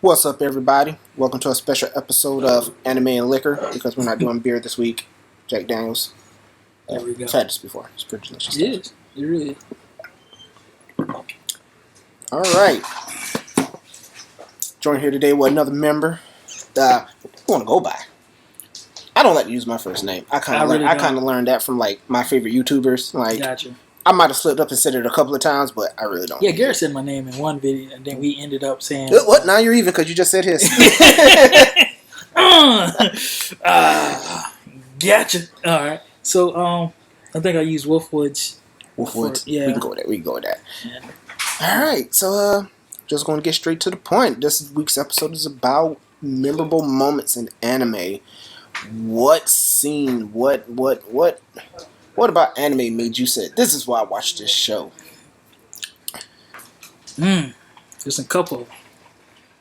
What's up, everybody? Welcome to a special episode of Anime and Liquor because we're not doing beer this week. Jack Daniels. There we go. I've had this before. It's pretty delicious. It is. It really is. All right. Joined here today with another member. Who want to go by? I don't like to use my first name. I kind of learned that from like my favorite YouTubers. Like, gotcha. I might have slipped up and said it a couple of times, but I really don't. Yeah, Garrett said my name in one video, and then we ended up saying what? Now you're even because you just said his. Gotcha. All right. So I think I used Wolfwoods. Wolfwoods. Yeah. We can go with that. Yeah. All right. So just going to get straight to the point. This week's episode is about memorable moments in anime. What scene? What about anime made you say, "This is why I watched this show"? There's a couple.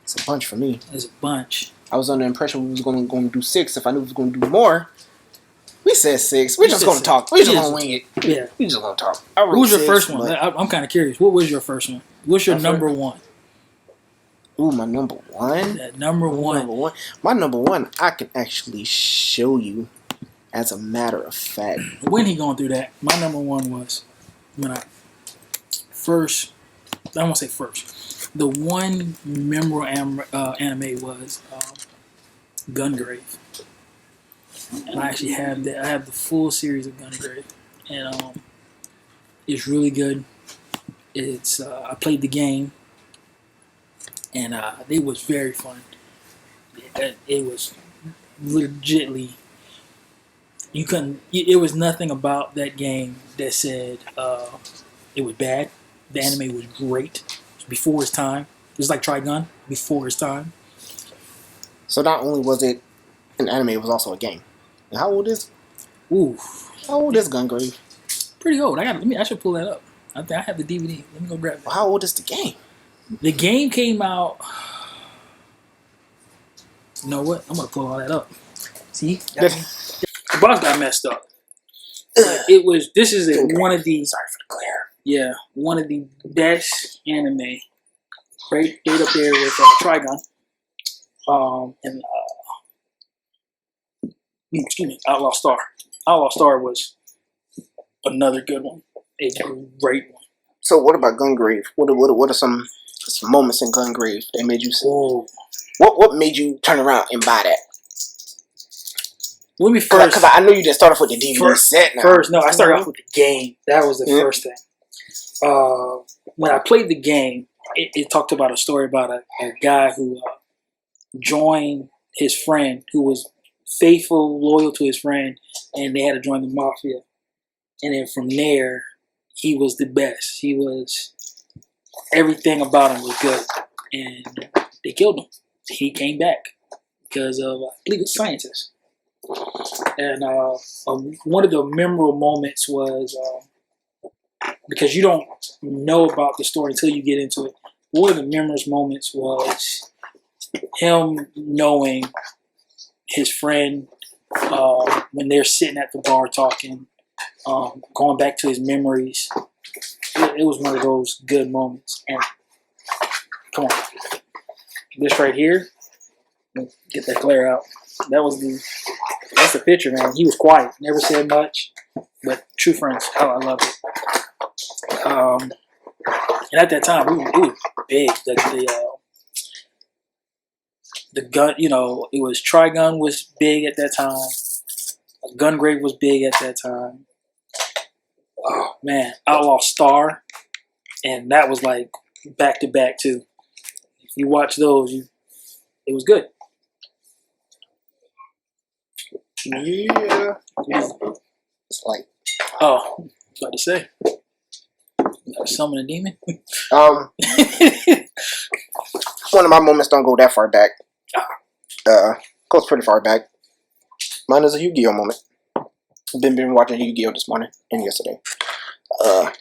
It's a bunch for me. There's a bunch. I was under the impression we was going to do 6. If I knew we was going to do more, we said 6. We're just going to talk. We're just going to wing it. Yeah. We just going to talk. What was your first one? I'm kind of curious. What was your first one? What's your number one? Ooh, my number one? That number one. My number one, I can actually show you as a matter of fact. When he going through that, my number one was when I won't say first. The one memorable anime was Gungrave. And I actually have that. I have the full series of Gungrave. And it's really good. It's I played the game. And it was very fun. It was legitly. You couldn't. It was nothing about that game that said it was bad. The anime was great. It was before its time. It was like Trigun before its time. So not only was it an anime, it was also a game. And how old is? Ooh. How old is Gungrave? Pretty old. I should pull that up. I think I have the DVD. Let me go grab it. Well, how old is the game? The game came out. You know what? I'm gonna pull all that up. See, the box got messed up. It was. This is one of the. Sorry for the glare. Yeah, one of the best anime. Right up there with Trigun. And excuse me, Outlaw Star. Outlaw Star was another good one. A great one. So what about Gungrave? What are some moments in Gungrave that made you say? Oh. What made you turn around and buy that? Let me first. Because I knew you didn't start off with the DVD set. Now. First, no, I started off with the game. That was the first thing. When I played the game, it talked about a story about a guy who joined his friend, who was faithful, loyal to his friend, and they had to join the mafia. And then from there, he was the best. He was everything about him was good, and they killed him. He came back because of I believe it's scientists. And one of the memorable moments was because you don't know about the story until you get into it. One of the memorable moments was him knowing his friend when they're sitting at the bar talking, going back to his memories. It was one of those good moments. And come on, this right here, get that glare out. That's the picture, man. He was quiet, never said much, but true friends. Oh, I love it. And at that time, it was big. The gun, it was Trigun was big at that time. Gungrave was big at that time. Oh man, Outlaw Star, and that was like back to back too. If you watch those, it was good. Yeah. It's like. Oh, I was about to say. Summon a demon. One of my moments don't go that far back. Goes pretty far back. Mine is a Yu-Gi-Oh moment. Been watching Yu-Gi-Oh this morning and yesterday. The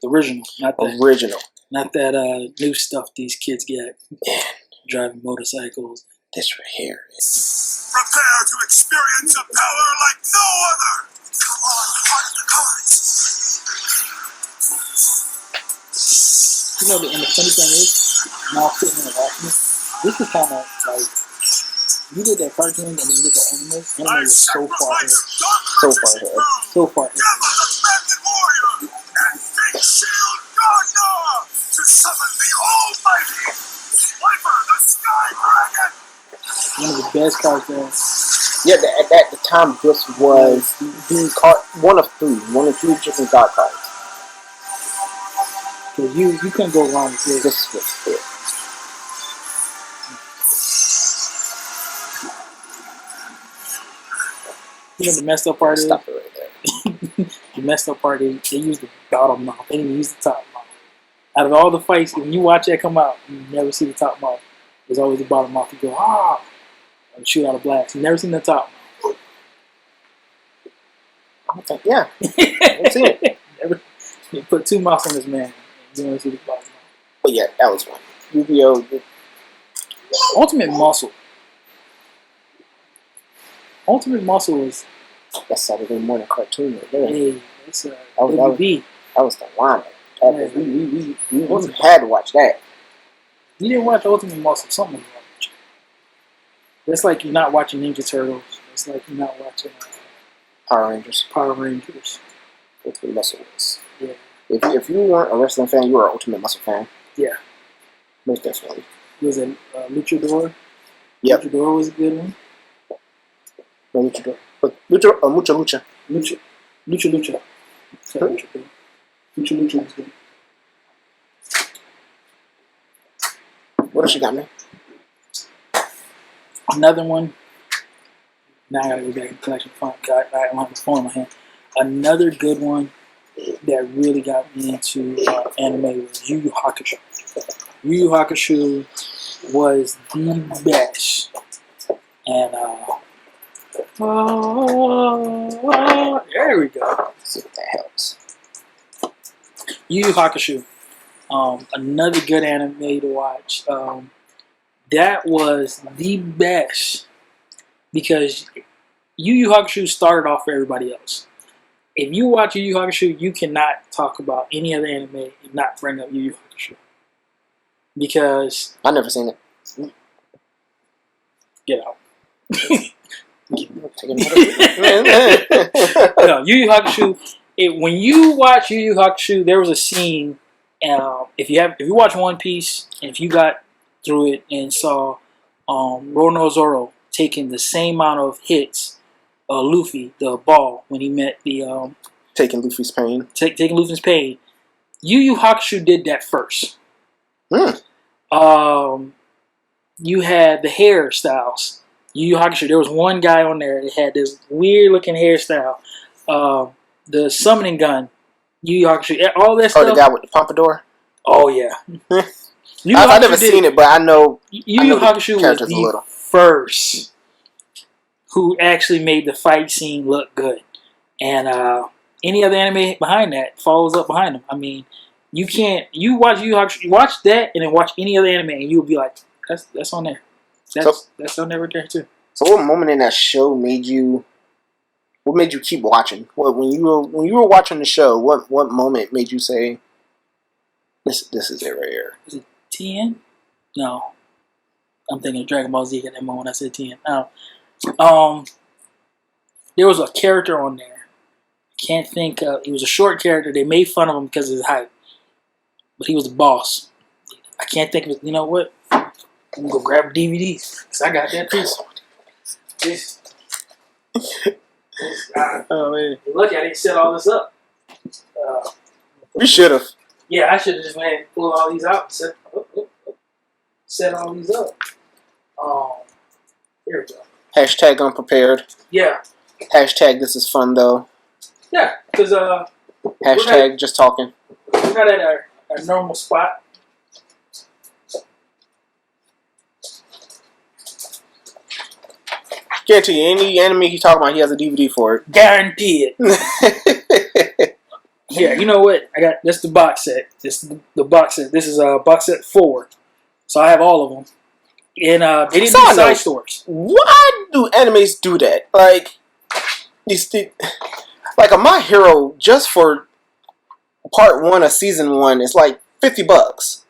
original, not that original, not that new stuff these kids get. Man. Driving motorcycles. This right here. Prepare to experience a power like no other. Come on, heart of the cards. And the funny thing is, now I'm sitting here watching it. This is kind of like you did that cartoon and then you look at anime. Anime I was so far ahead. sacrifice So dark far magician ahead. Brown, So far ahead. Gamma the Magnet Warrior, and Big Shield Gardner to summon the Almighty Swiper the Sky Dragon. One of the best cartoons. Yeah, at the time, this was the card, one of three different god cards. Cause you couldn't go wrong with this. This was it. You know the messed up part is Stop it right there. the messed up part is they used the bottom mouth. They didn't use the top mouth. Out of all the fights, when you watch that come out, you never see the top mouth. There's always the bottom mouth. You go and shoot out a blast. You never seen the top. Okay, yeah, I've seen it. Never, you put two mouths on this man. You never see the bottom mouth. But yeah, that was one. Yu-Gi-Oh! Ultimate Muscle. Ultimate Muscle is That's Saturday morning cartoon right there. hey, it's a was- WB. That was the line. Yeah. We had to watch that. You didn't watch Ultimate Muscle. Something was wrong with you. That's like you're not watching Ninja Turtles. It's like you're not watching Power Rangers. Power Rangers. Ultimate Muscle was. Yeah. If you weren't a wrestling fan, you were an Ultimate Muscle fan. Yeah. Most definitely. Was it Luchador? Yep. Luchador was a good one. No, Lucha. But Lucha, Mucha Lucha. Lucha. Sorry, Luchador. Lucha was good. What else you got, man? Another one. Now I gotta go back to the collection fund. I don't have my phone in my hand. Another good one that really got me into anime was Yu Yu Hakusho. Yu Yu Hakusho was the best. And there we go. Let's see if that helps. Yu Yu Hakusho. Another good anime to watch. That was the best because Yu Yu Hakusho started off for everybody else. If you watch Yu Yu Hakusho, you cannot talk about any other anime and not bring up Yu Yu Hakusho. Because I never seen it. get out. Take another- No, Yu Yu Hakusho. When you watch Yu Yu Hakusho, there was a scene. If you watch One Piece, and if you got through it and saw Roro Zoro taking the same amount of hits, Luffy the ball when he met the Taking Luffy's pain. taking Luffy's pain, Yu Yu Hakusho did that first. Hmm. You had the hairstyles. Yu Yu Hakusho. There was one guy on there that had this weird looking hairstyle. The summoning gun. Yu Yu Hakusho. All that Oh, stuff. the guy with the pompadour? Oh yeah. Yu Yu I've never Hakusho did- seen it, but I know. Yu I Yu know the Hakusho was characters a the little. first who actually made the fight scene look good, and any other anime behind that follows up behind them. I mean, you can't. You watch Yu Yu Hakusho, you watch that, and then watch any other anime, and you'll be like, "That's on there. That's on there right there too." So, what moment in that show made you? What made you keep watching? What when you were watching the show? What moment made you say, "This is it right here"? Was it 10? No, I'm thinking of Dragon Ball Z at that moment. I said 10. There was a character on there. I can't think of. He was a short character. They made fun of him because of his height, but he was the boss. I can't think of it. You know what? I'm gonna go grab a DVD because I got that piece. Oh man, You're lucky I didn't set all this up. you should have. Yeah, I should have just went and pulled all these out and set all these up. Here we go. Hashtag unprepared. Yeah, Hashtag this is fun though. yeah, because Hashtag just talking. we're not at our normal spot. Guarantee you, any anime he talking about, he has a DVD for Guaranteed. it. Yeah, you know what? I got this. The box set. This is the box set. This is box set 4. So I have all of them. And they didn't do Side side note. stories. Why do animes do that? Like, like a My Hero just for part 1 of season 1 is like $50.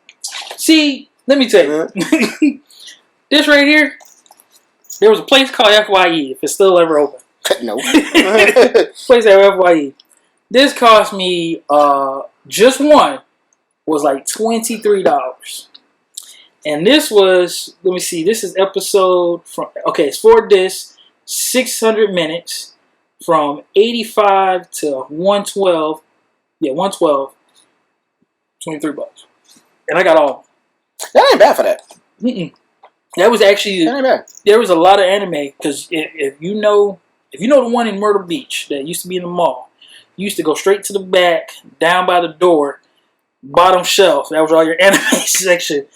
See, let me tell you. This right here, there was a place called FYE, if it's still ever open. No. Place at FYE. This cost me, just one, was like $23. And this was, let me see, this is episode from, okay, it's 4 discs, 600 minutes, from 85 to 112. Yeah, 112. $23. And I got all. That ain't bad for that. That was actually, That ain't bad. there was a lot of anime, because if you know the one in Myrtle Beach that used to be in the mall, you used to go straight to the back, down by the door, bottom shelf. That was all your anime section.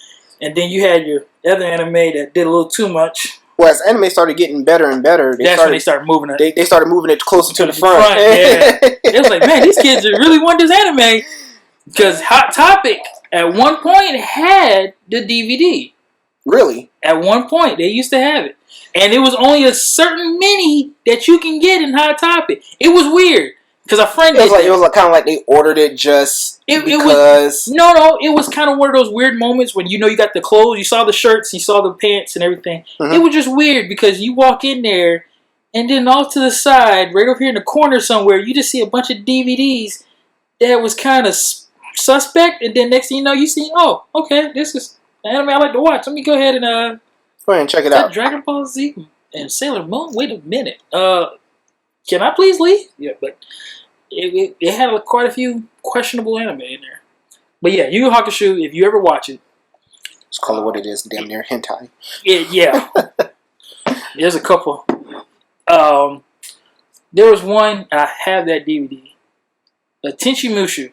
And then you had your other anime that did a little too much. Well, as anime started getting better and better, When they started moving it. They started moving it closer to the front. Yeah. It was like, man, these kids really want this anime. Because Hot Topic, at one point, had the DVD. Really? At one point, they used to have it. And it was only a certain many that you can get in Hot Topic. It was weird. Because a friend It was did like that. it was like kind of like they ordered it just It because. No, it was kind of one of those weird moments when you got the clothes, you saw the shirts, you saw the pants and everything. Mhm. It was just weird because you walk in there and then off to the side, right over here in the corner somewhere, you just see a bunch of DVDs that was kind of suspect. And then next thing you know, you see, oh, okay, this is an anime I like to watch. Let me go ahead and Go ahead and check it out. Dragon Ball Z and Sailor Moon. Wait a minute. Can I please leave? Yeah, but it had quite a few questionable anime in there. But yeah, Yu Yu Hakusho, if you ever watch it, Just call it what it is. Damn near hentai. yeah. There's a couple. There was one, and I have that DVD. The Tenchi Mushu.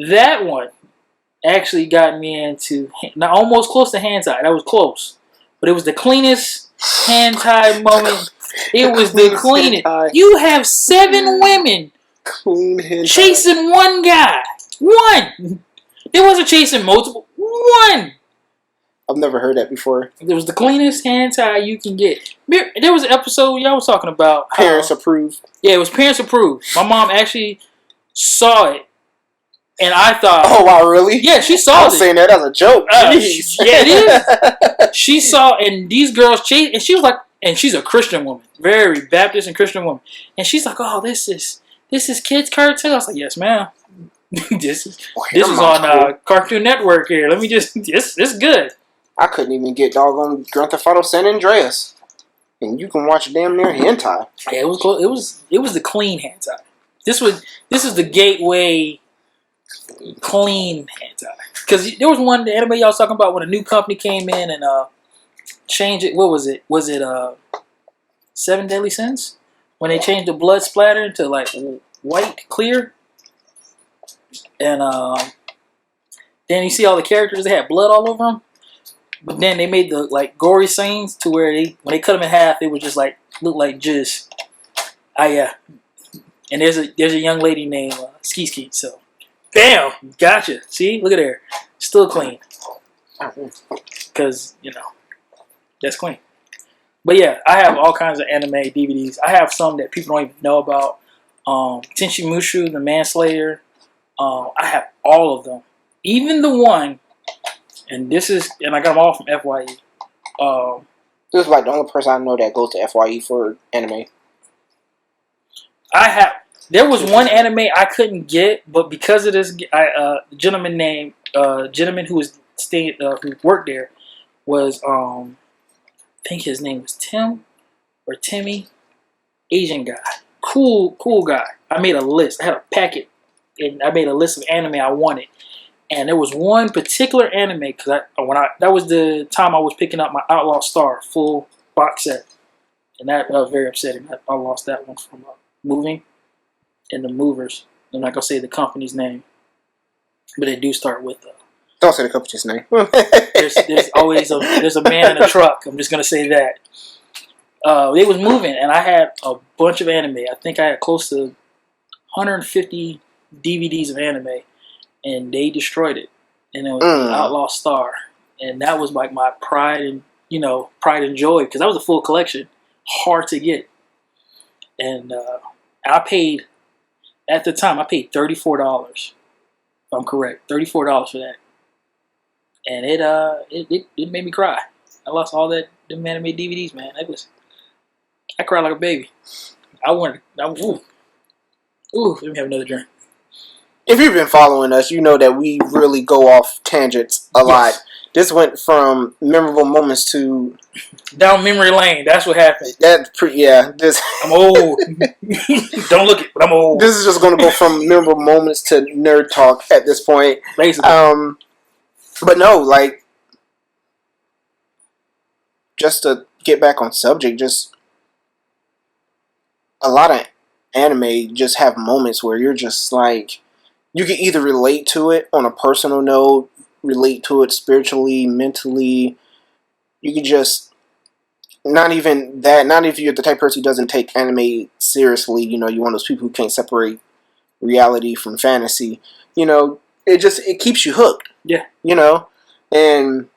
That one actually got me into, now almost close to hentai. That was close. But it was the cleanest hentai moment. It was the cleanest. Hentai. You have 7 women Clean hentai. chasing one guy. One. It wasn't chasing multiple. One. I've never heard that before. It was the cleanest hentai you can get. There was an episode y'all was talking about. Parents approved. Yeah, it was parents approved. My mom actually saw it, and I thought, Oh wow, really? yeah, she I saw was it. saying that as a joke. Jeez. Yeah, it is. She saw, and these girls chased, and she was like, and she's a Christian woman, very Baptist and Christian woman, and she's like, oh, this is kids cartoon. I was like, yes, ma'am. this is on Cartoon Network here. Let me just, it's good. I couldn't even get doggone Grand Theft Auto San Andreas, and you can watch damn near hentai. Yeah, it was close. It was the clean hentai. This is the gateway clean hentai. Because there was one the anime y'all was talking about when a new company came in and changed it. What was it? Was it 7 Deadly Sins? When they changed the blood splatter to like white clear, and then you see all the characters they had blood all over them. But then they made the like gory scenes to where when they cut them in half, it would just like look like jizz. Yeah. And there's a young lady named Ski Ski. So, bam, gotcha. See, look at her, still clean. Because that's clean. But yeah, I have all kinds of anime DVDs. I have some that people don't even know about. Tenchi Mushu, the Manslayer. I have all of them, even the one. And I got them all from FYE. This is like the only person I know that goes to FYE for anime. There was one anime I couldn't get, but because of this, gentleman who was who worked there was I think his name was Tim or Timmy, Asian guy, cool guy. I made a list. I had a packet, and I made a list of anime I wanted. And there was one particular anime because that was the time I was picking up my Outlaw Star full box set, and that was very upsetting. I lost that one from moving and the movers. I'm not gonna say the company's name, but they do start with. Don't say the company's name. There's always a man in a truck. I'm just gonna say that. They was moving, and I had a bunch of anime. I think I had close to 150 DVDs of anime. And they destroyed it, and it was Outlaw Star, and that was like my pride and joy because that was a full collection, hard to get, and I paid at the time $34. If I'm correct, $34 for that, and it made me cry. I lost all them anime DVDs, man. I cried like a baby. Ooh, let me have another drink. If you've been following us, you know that we really go off tangents a lot. This went from memorable moments to down memory lane. That's what happened. This I'm old. Don't look it, but I'm old. This is just going to go from memorable moments to nerd talk at this point. Basically. But no, like, just to get back on subject, just a lot of anime just have moments where you're just like, you can either relate to it on a personal note, relate to it spiritually, mentally. You can just, not even that, not if you're the type of person who doesn't take anime seriously, you know, you're one of those people who can't separate reality from fantasy. You know, it keeps you hooked. Yeah. You know, and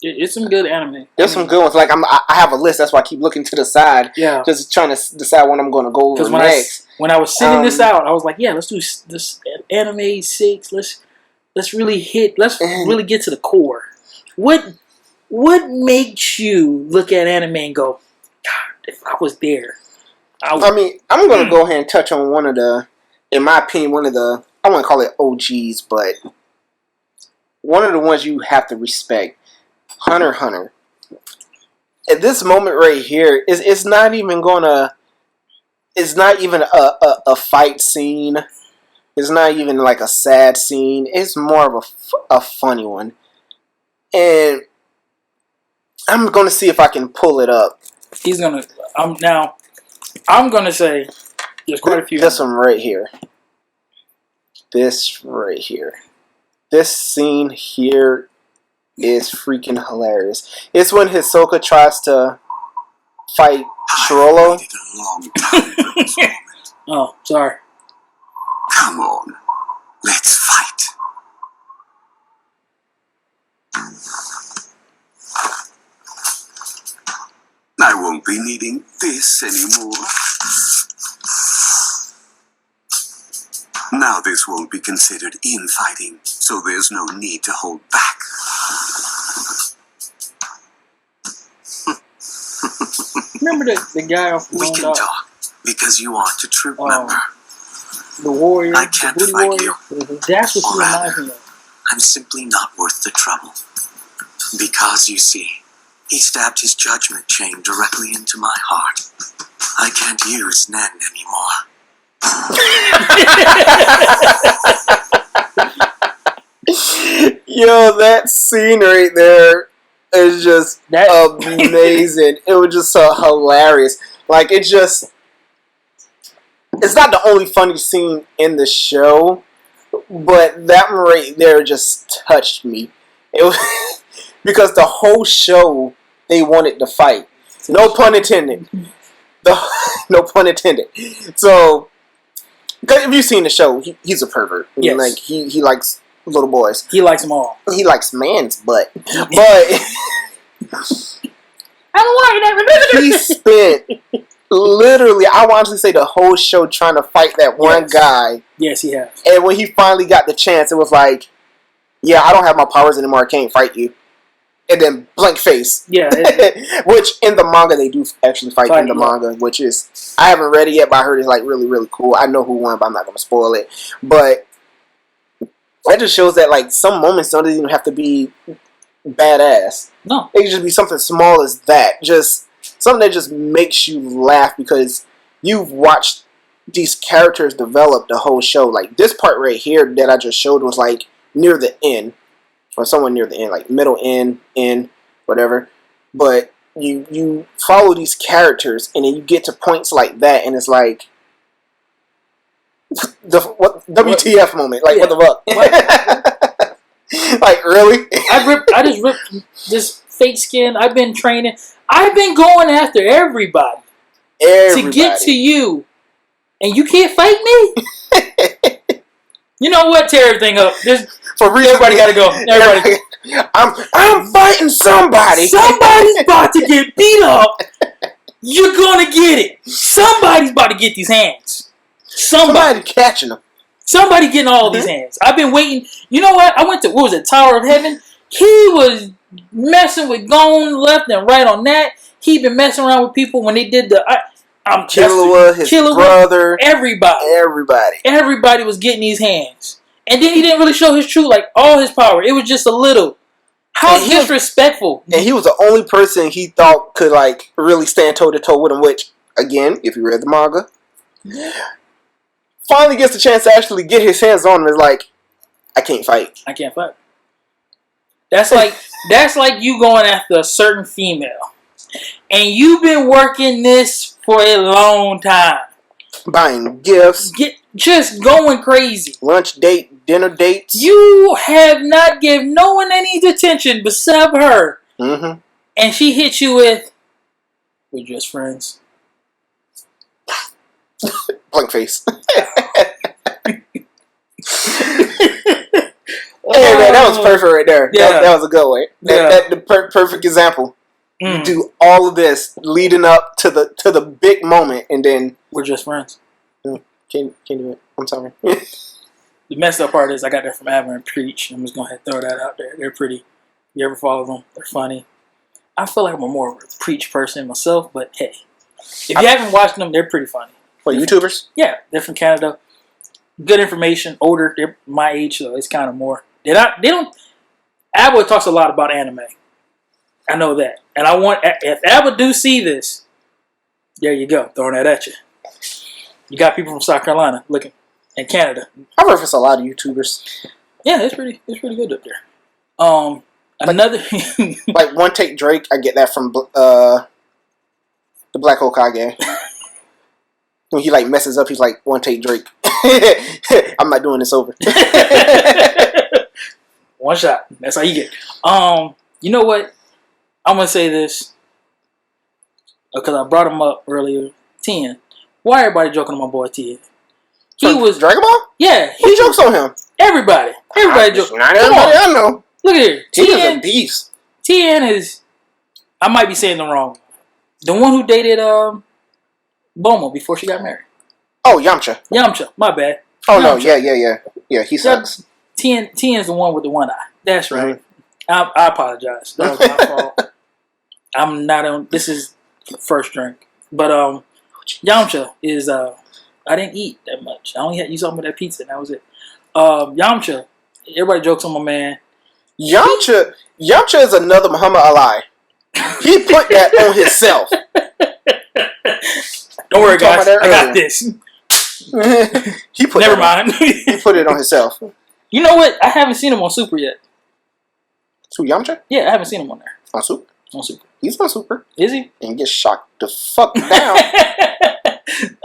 it's some good anime. There's some good ones. Like I have a list. That's why I keep looking to the side. Yeah. Just trying to decide what I'm going to go over next. When I was sending this out, I was like, yeah, let's do this anime 6. Let's really really get to the core. What makes you look at anime and go, God, if I was there, I mean, I'm going to go ahead and touch on one of the, in my opinion, one of the, I wouldn't call it OGs, but one of the ones you have to respect. Hunter x Hunter. At this moment right here, it's not even a fight scene. It's not even like a sad scene. It's more of a funny one. And I'm going to see if I can pull it up. I'm going to say there's quite a few. This one right here. This right here. This scene here is freaking hilarious. It's when Hisoka tries to fight Shirolo. Oh, sorry. Come on, let's fight. I won't be needing this anymore. Now this won't be considered infighting, so there's no need to hold back. Remember the guy off the We can talk, because you aren't a troop member. The warrior, I can't the booty fight warrior. you. That's what Or she reminds rather, me of. I'm simply not worth the trouble. Because, you see, he stabbed his judgment chain directly into my heart. I can't use Nen anymore. Yo, that scene right there is just amazing. It was just so hilarious. Like, it's not the only funny scene in the show, but that one right there just touched me. It was because the whole show they wanted to fight. No pun intended. No pun intended. So, if you've seen the show, he's a pervert. Yes. I mean, like he likes little boys. He likes them all. He likes man's butt. But I don't like that. he spent literally, I would honestly say, the whole show trying to fight that one guy. Yes, he has. And when he finally got the chance, it was like, yeah, I don't have my powers anymore. I can't fight you. And then blank face. Yeah. Which in the manga they do actually fight in the manga, which is, I haven't read it yet, but I heard it's like really, really cool. I know who won, but I'm not going to spoil it. But that just shows that like some moments don't even have to be badass. No. It can just be something small as that. Just something that just makes you laugh because you've watched these characters develop the whole show. Like this part right here that I just showed was like near the end. Or somewhere near the end, like middle end, whatever. But you follow these characters, and then you get to points like that, and it's like WTF moment? Like what the fuck? Like really? I just ripped this fake skin. I've been training. I've been going after everybody to get to you, and you can't fight me. You know what? Tear everything up. For real, everybody got to go. Everybody. I'm fighting somebody. Somebody's about to get beat up. You're gonna get it. Somebody's about to get these hands. Somebody catching them. Somebody getting all these hands. I've been waiting. You know what? I went to, what was it, Tower of Heaven? He was messing with Gon left and right on that. He been messing around with people when they did the Killua, his brother, everybody was getting these hands, and then he didn't really show his true, like, all his power. It was just a little. How disrespectful! And he was the only person he thought could like really stand toe to toe with him. Which, again, if you read the manga, finally gets the chance to actually get his hands on him. Is like, I can't fight. I can't fight. That's like you going after a certain female. And you've been working this for a long time. Buying gifts. Just going crazy. Lunch date, dinner dates. You have not given no one any attention except her. Mm-hmm. And she hit you with, we're just friends. Blank face. Hey, man, that was perfect right there. Yeah. That was a good way. The perfect example. You do all of this leading up to the big moment, and then we're just friends. Can't do it. I'm sorry. The messed up part is I got that from Abba and Preach. I'm just going to throw that out there. They're pretty. You ever follow them? They're funny. I feel like I'm a more Preach person myself, but hey. If you haven't watched them, they're pretty funny. What, YouTubers? Yeah, they're from Canada. Good information. Older. They're my age, so it's kind of more. They don't. Abba talks a lot about anime. I know that. And I want, if Abba do see this, there you go. Throwing that at you. You got people from South Carolina looking, and Canada. I reference a lot of YouTubers. Yeah, it's pretty good up there. Another like One Take Drake, I get that from the Black Hokage. When he like messes up, he's like, One Take Drake. I'm not doing this over. One shot. That's how you get. You know what? I'm gonna say this because I brought him up earlier. Tien. Why everybody joking on my boy Tien? He was Dragon Ball. Yeah, he jokes on him. Everybody joking. Not everybody I know. Look at here. Tien's a beast. Tien is. I might be saying the wrong. The one who dated Bulma before she got married. Oh, Yamcha. Yamcha. My bad. Oh Yamcha. no, yeah. He sucks. Tien's the one with the one eye. That's right. Mm-hmm. I apologize. That was my fault. I'm not on. This is first drink, but Yamcha is. I didn't eat that much. I only had you saw me that pizza, and that was it. Yamcha. Everybody jokes on my man. Yamcha is another Muhammad Ali. He put that on himself. Don't worry, guys. I got this. He put. Never mind. He put it on himself. You know what? I haven't seen him on Super yet. Who, Yamcha? Yeah, I haven't seen him on there. On Super? On Super. He's on Super. Is he? And get shot the fuck down.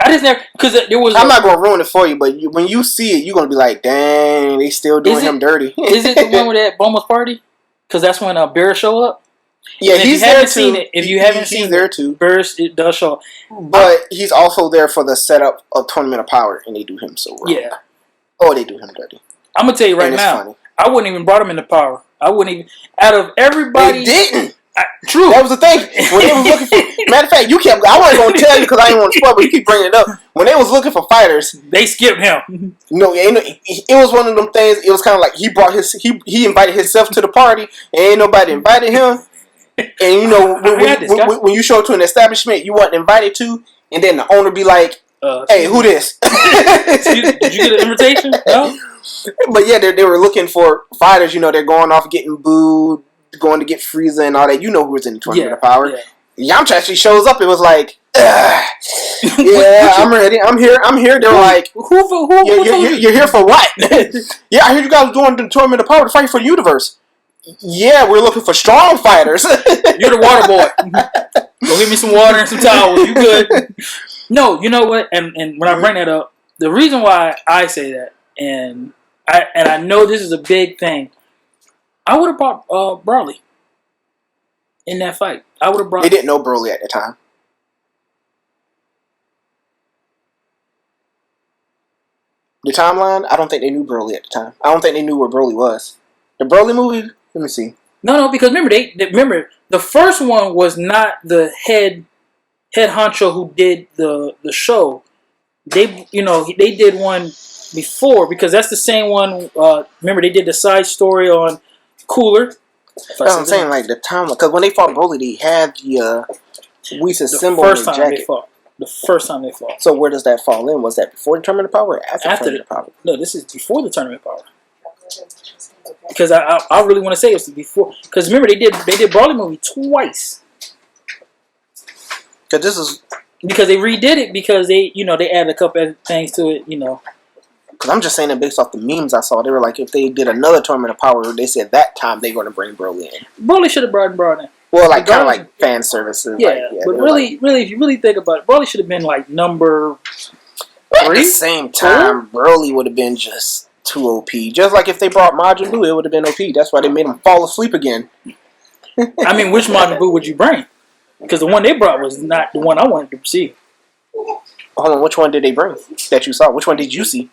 I just never, because there was. I'm not gonna ruin it for you, but when you see it, you're gonna be like, "Dang, they still doing him dirty." Is it the one with that Bulma's party? Because that's when Beerus show up. Yeah, he's there too. If you haven't seen it, there too. Beerus, it does show up, but he's also there for the setup of Tournament of Power, and they do him so wrong. Yeah. Oh, they do him dirty. I'm gonna tell you right now. Funny. I wouldn't even brought him into Power. I wouldn't even. Out of everybody, they didn't. True. That was the thing. When they was looking for, matter of fact, you kept. I wasn't gonna tell you because I didn't want to spoil, but you keep bringing it up. When they was looking for fighters, they skipped him. No, it was one of them things. It was kind of like he brought he invited himself to the party, and ain't nobody invited him. And you know, when you show up to an establishment you weren't invited to, and then the owner be like, "Hey, who this?" Did you get an invitation? No. But yeah, they were looking for fighters. You know, they're going off getting booed, going to get Frieza and all that. You know who was in the Tournament of Power. Yeah. Yamcha actually shows up. It was like, yeah, I'm ready. I'm here. They're like, you're here for what? Yeah, I heard you guys doing the Tournament of Power to fight for the universe. Yeah, we're looking for strong fighters. You're the water boy. Go get me some water and some towels. You good? No, you know what? And when I bring that up, the reason why I say that, and I know this is a big thing, I would have brought Broly in that fight. I would have brought. They didn't know Broly at the time. The timeline, I don't think they knew Broly at the time. I don't think they knew where Broly was. The Broly movie, let me see. No, because remember the first one was not the head honcho who did the show. They did one before because that's the same one. Remember they did the side story on Cooler. If That's what I'm saying. Like the time, because when they fought Broly, they had the Whis symbol in the jacket. The first time they fought. So where does that fall in? Was that before the Tournament of Power or after the Tournament of Power? No, this is before the Tournament of Power. Because I really want to say it's before. Because remember they did Broly movie twice. Because this is because they redid it because they added a couple of things to it. Because I'm just saying that based off the memes I saw, they were like if they did another Tournament of Power, they said that time they're going to bring Broly in. Broly should have brought in. Well, like kind of like fan services. Yeah, but really, if you really think about it, Broly should have been like number 3. At the same time, Broly would have been just too OP. Just like if they brought Majin Buu, it would have been OP. That's why they made him fall asleep again. I mean, which Majin Buu would you bring? Because the one they brought was not the one I wanted to see. Hold on, which one did they bring that you saw? Which one did you see?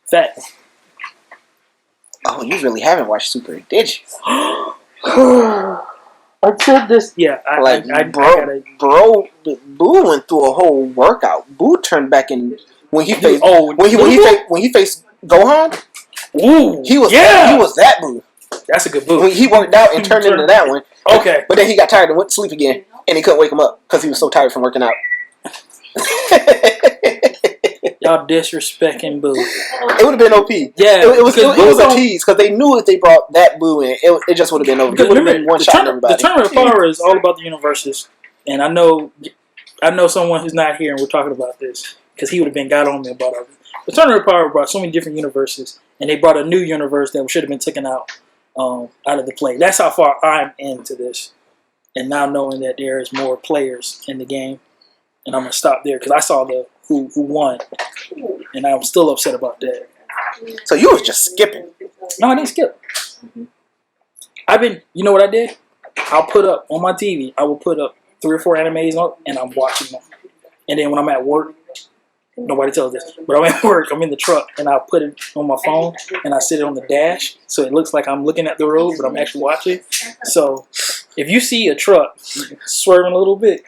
Fat. Oh, you really haven't watched Super, did you? I said this. Yeah, Boo went through a whole workout. Boo turned back in when he faced when he faced Gohan. Ooh, he was that Boo. That's a good Boo. When he worked out and turned into that one. Okay, but then he got tired and went to sleep again, and he couldn't wake him up because he was so tired from working out. Y'all disrespecting Boo. It would have been OP. Yeah, it was a tease because they knew if they brought that Boo in, it just would have been over. It would have been one shot. Everybody. The Tournament of Power is all about the universes, and I know someone who's not here, and we're talking about this because he would have been got on me about it. The Tournament of Power brought so many different universes, and they brought a new universe that should have been taken out of the play. That's how far I'm into this, and now knowing that there is more players in the game, and I'm gonna stop there because I saw who won, and I'm still upset about that. So you was just skipping? No, I didn't skip. You know what I did? I'll put up on my TV. I will put up 3 or 4 animes on, and I'm watching them. And then when I'm at work, nobody tells this, but I'm at work. I'm in the truck, and I'll put it on my phone, and I sit it on the dash, so it looks like I'm looking at the road, but I'm actually watching. So if you see a truck swerving a little bit,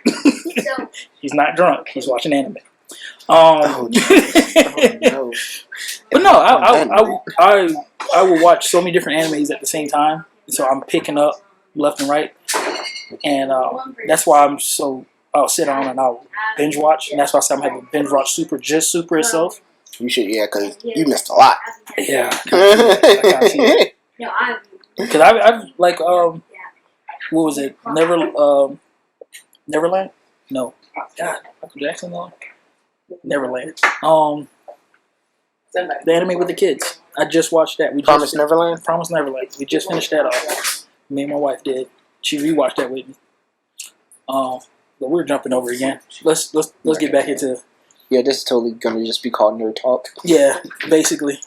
he's not drunk. He's watching anime. No. But no, I will watch so many different animes at the same time. So I'm picking up left and right, and that's why I'll sit on and I'll binge watch, and that's why I say I'm having binge watch Super itself. You should, because you missed a lot. Yeah, I can't see it. Because I've like what was it? Neverland? No, God, Michael Jackson though. Neverland. The anime with the kids. I just watched that. Promised Neverland? Promised Neverland. We just finished that off. Me and my wife did. She rewatched that with me. But we're jumping over again. Let's get back into. Yeah, this is totally gonna just be called nerd talk. Yeah, basically.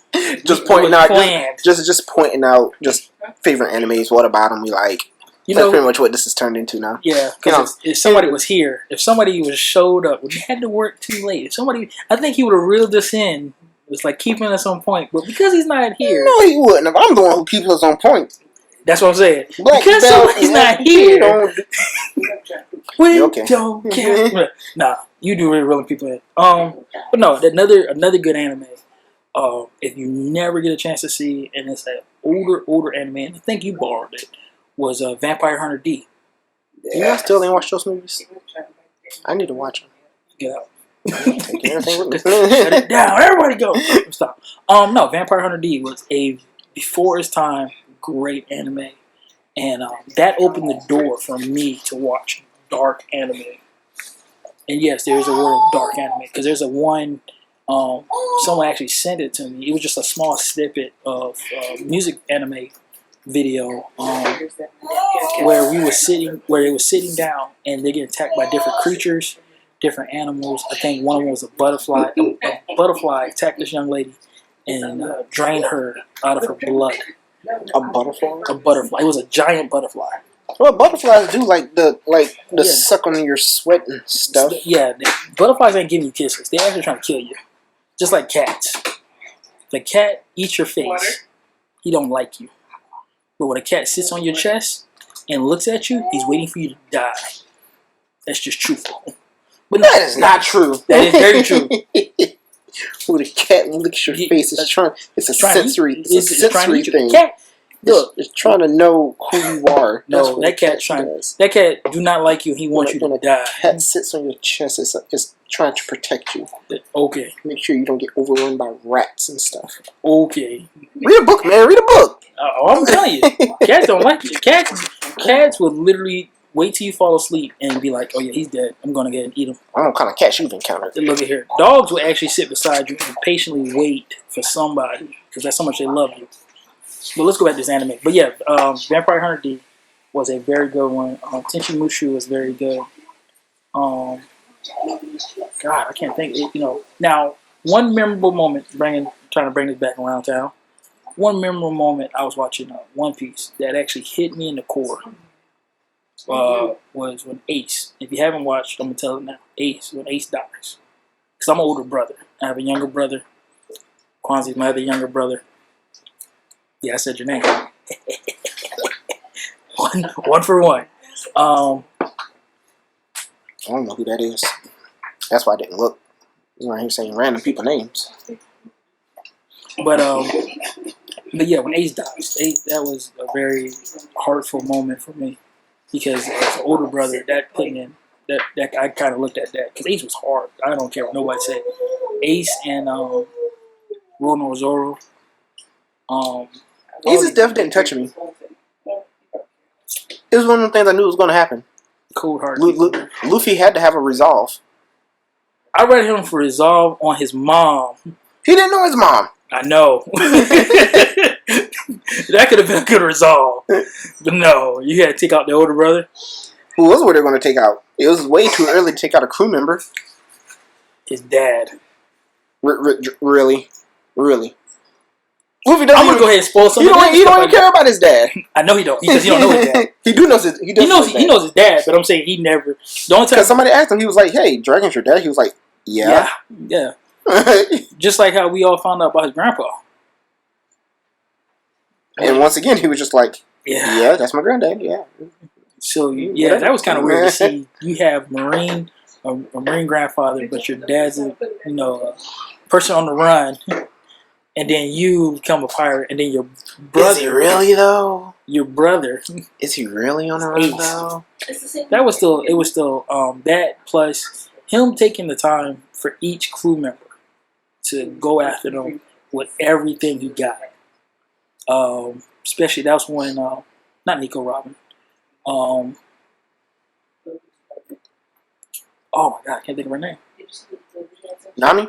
Just pointing out, just pointing out, just favorite animes. What about them we like? That's pretty much what this has turned into now. Yeah, because if somebody was here, if somebody was showed up, we had to work too late. If somebody, I think he would have reeled us in. It was like keeping us on point, but because he's not here, no, he wouldn't. If I'm the one who keeps us on point. That's what I'm saying. Black because somebody's not here, we okay. don't care. Nah, you do really reeling people in. But no, another good anime. If you never get a chance to see, and it's an older anime, and I think you borrowed it. Was Vampire Hunter D. Yeah, I still ain't watched those movies. I need to watch them. Get out. Taking everything with me. Shut it down. Everybody go. Stop. No, Vampire Hunter D was a before its time great anime, and that opened the door for me to watch dark anime. And yes, there's a word of dark anime because there's a one. Someone actually sent it to me. It was just a small snippet of music anime video where they were sitting down and they get attacked by different creatures, different animals. I think one of them was a butterfly. A butterfly attacked this young lady and drained her out of her blood. A butterfly? A butterfly. It was a giant butterfly. Well, butterflies do like the suck on your sweat and stuff. Yeah, butterflies ain't giving you kisses. They're actually trying to kill you, just like cats. The cat eats your face. He don't like you. But when a cat sits on your chest and looks at you, he's waiting for you to die. That's just truthful. But that is not true. That is very true. When a cat licks your face, it's a sensory thing. Cat, Look, it's trying to know who you are. That's no, what that a cat trying. does. That cat do not like you. He wants you to die. Cat sits on your chest. It's trying to protect you. Okay. Make sure you don't get overrun by rats and stuff. Okay. Read a book, man. Read a book. I'm telling you, cats don't like it. Cats will literally wait till you fall asleep and be like, "Oh yeah, he's dead. I'm gonna get and eat him." I don't know what kind of cats you've encountered. Look at here. Dogs will actually sit beside you and patiently wait for somebody because that's how much they love you. But let's go back to this anime. But yeah, Vampire Hunter D was a very good one. Tenchi Mushu was very good. God, I can't think. Now one memorable moment. Trying to bring this back around town. One memorable moment I was watching One Piece that actually hit me in the core was when Ace. If you haven't watched, I'm gonna tell it now. When Ace dies, because I'm an older brother. I have a younger brother. Kwanzaa's my other younger brother. Yeah, I said your name. one for one. I don't know who that is. That's why I didn't look. You know, he's saying random people names. But yeah, when Ace dies, that was a very heartful moment for me because as an older brother, that put me in that I kind of looked at that because Ace was hard. I don't care what nobody said. Ace and Rono Zoro. Ace's death didn't touch me. It was one of the things I knew was going to happen. Cold heart. Luffy had to have a resolve. I read him for resolve on his mom. He didn't know his mom. I know. That could have been a good resolve. But no, you had to take out the older brother. Who was what they're going to take out? It was way too early to take out a crew member. His dad. Really? Luffy doesn't. I'm gonna go ahead and spoil something. He don't even care about his dad. I know he don't because he don't know his dad. He knows his dad, but I'm saying he never. The only time because somebody asked him, he was like, "Hey, Dragon's your dad?" He was like, "Yeah." Just like how we all found out about his grandpa. And once again, he was just like, "Yeah, that's my granddad." Yeah. So that was kind of weird to see. You have a Marine grandfather, but your dad's a person on the run. And then you become a pirate, and then your brother. Is he really though? Your brother. Is he really on the run though? It was still that plus him taking the time for each crew member to go after them with everything he got. Especially that was when not Nico Robin. Oh my God, I can't think of her name. Nami.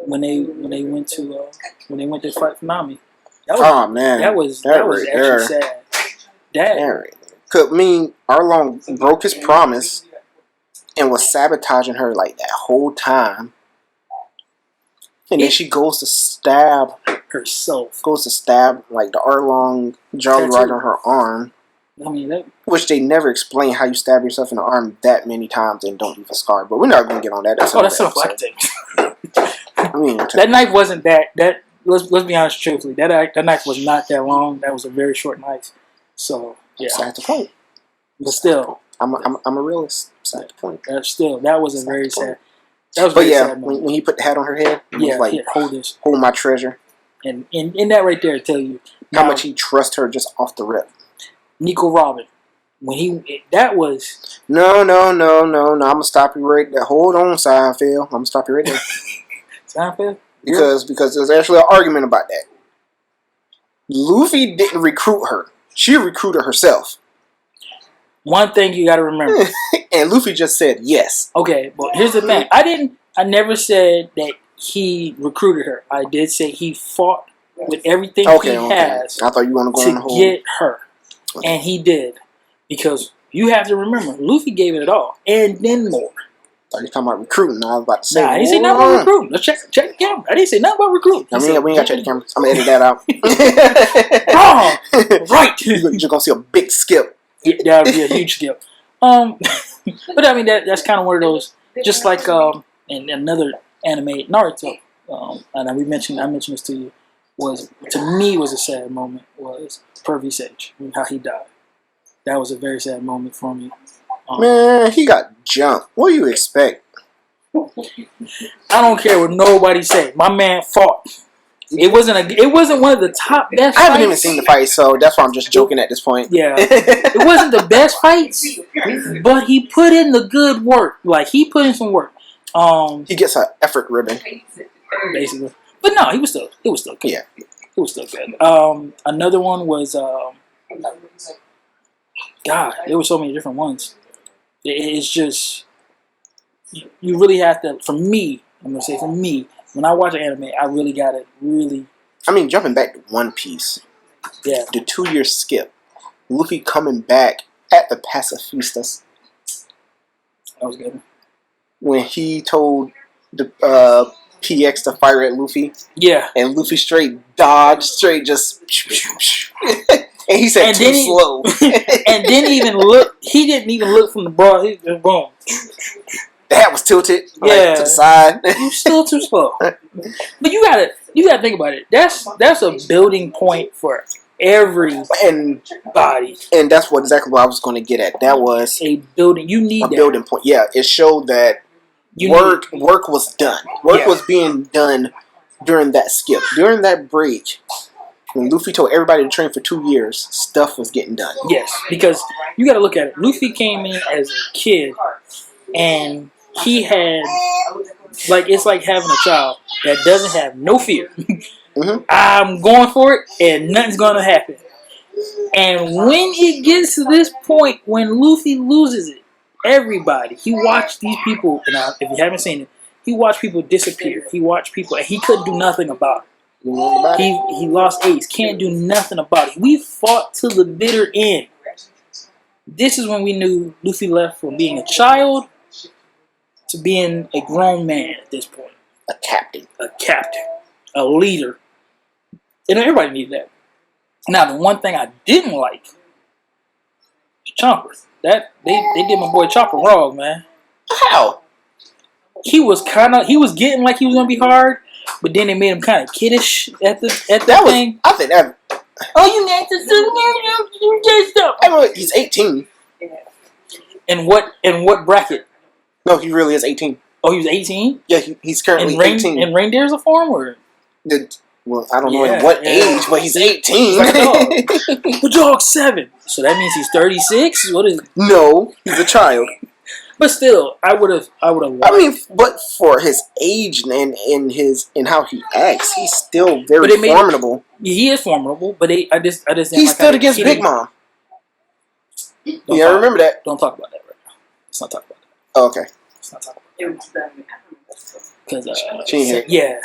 When they went to fight for Nami. That was actually sad. Could mean Arlong broke his promise and was sabotaging her like that whole time. And then she goes to stab herself. Like the Arlong Jolly right on her arm. I mean, which they never explain how you stab yourself in the arm that many times and don't leave a scar. But we're not going to get on that. That's so fucking. I mean, that knife wasn't that. Let's be honest, truthfully, that knife was not that long. That was a very short knife. So yeah, sad to point. But still, I'm a realist. Sad to point. That was a very sad. That was. But yeah, when he put the hat on her head, he was like, here, hold this, hold my treasure. And in that right there, I tell you how much he trusts her just off the rip. Nico Robin, when that was no. I'm gonna stop you right there. Hold on, Seinfeld. I'm gonna stop you right there. Seinfeld? Because there's actually an argument about that. Luffy didn't recruit her. She recruited herself. One thing you got to remember. And Luffy just said yes. Okay, but here's the thing. I never said that he recruited her. I did say he fought with everything he has. I thought you want to go on the whole get her. Okay. And he did. Because you have to remember, Luffy gave it all. And then more. I was talking about recruiting. I was about to say. Nah, I didn't say nothing about recruiting. Let's check the camera. I didn't say nothing about recruiting. I mean, we ain't got to check the camera. I'm going to edit that out. Wrong. Right. You're going to see a big skip. Yeah, that would be a huge skip. But I mean, that's kind of one of those, just like in another anime, Naruto, and I mentioned this to you, was a sad moment, was Pervy Sage, and how he died. That was a very sad moment for me. Man, he got jumped. What do you expect? I don't care what nobody say. My man fought. It wasn't one of the top best. I haven't even fights. seen the fight, so that's why I'm just joking at this point. Yeah, it wasn't the best fights, but he put in the good work. Like he put in some work. He gets an effort ribbon. Basically, but no, it was still good. Yeah. It was still good. Another one was God. There were so many different ones. It's just you really have to. For me, I'm gonna say for me, when I watch an anime, I really gotta I mean, jumping back to One Piece, yeah. the 2-year skip, Luffy coming back at the Pacifistas That was good. when he told the PX to fire at Luffy, Yeah, and Luffy straight dodged, straight just, and he said And too then he- slow. and didn't even look. He didn't even look from the broad. He just boom. The hat was tilted, like, Yeah. to the side. You still too slow. But you gotta think about it. That's a building point for everybody. and that's exactly what I was going to get at. That was A building. You need a that. building point. Yeah, it showed that You work was done. Work Yeah. was being done during that skip. During that break, when Luffy told everybody to train for 2 years, stuff was getting done. Yes, because you got to look at it. Luffy came in as a kid, and he had it's like having a child that doesn't have no fear. Mhm. I'm going for it, and nothing's gonna happen. And when it gets to this point, when Luffy loses it, everybody he watched these people. And if you haven't seen it, he watched people disappear. He watched people, and he couldn't do nothing about it. You know about it? He lost Ace. Can't do nothing about it. We fought to the bitter end. This is when we knew Luffy left from being a child to being a grown man at this point. A captain. A captain. A leader. And everybody needed that. Now, the one thing I didn't like was Chopper. That they did my boy Chopper wrong, man. How? He was getting like he was gonna be hard, but then they made him kind of kiddish at the That was. thing. I think that. Oh, you need to you did stuff. I mean, he's 18. In what bracket? No, he really is 18. Oh, he was 18? Yeah, he's currently 18. And Reindeer's a form or Well, I don't know Yeah, at what yeah. age, but he's 18. He's like a dog. The dog's 7. So that means he's 36? What is it? No, he's a child. But still, I would have I mean, but for his age and how he acts, he's still But very it made- formidable. he is formidable, but I just didn't He like stood how they against treated Big Mom. Don't Yeah, I talk- remember that. Don't talk about that right now. Let's not talk about that. Oh, okay. Let's not talk about that. Because She ain't yeah,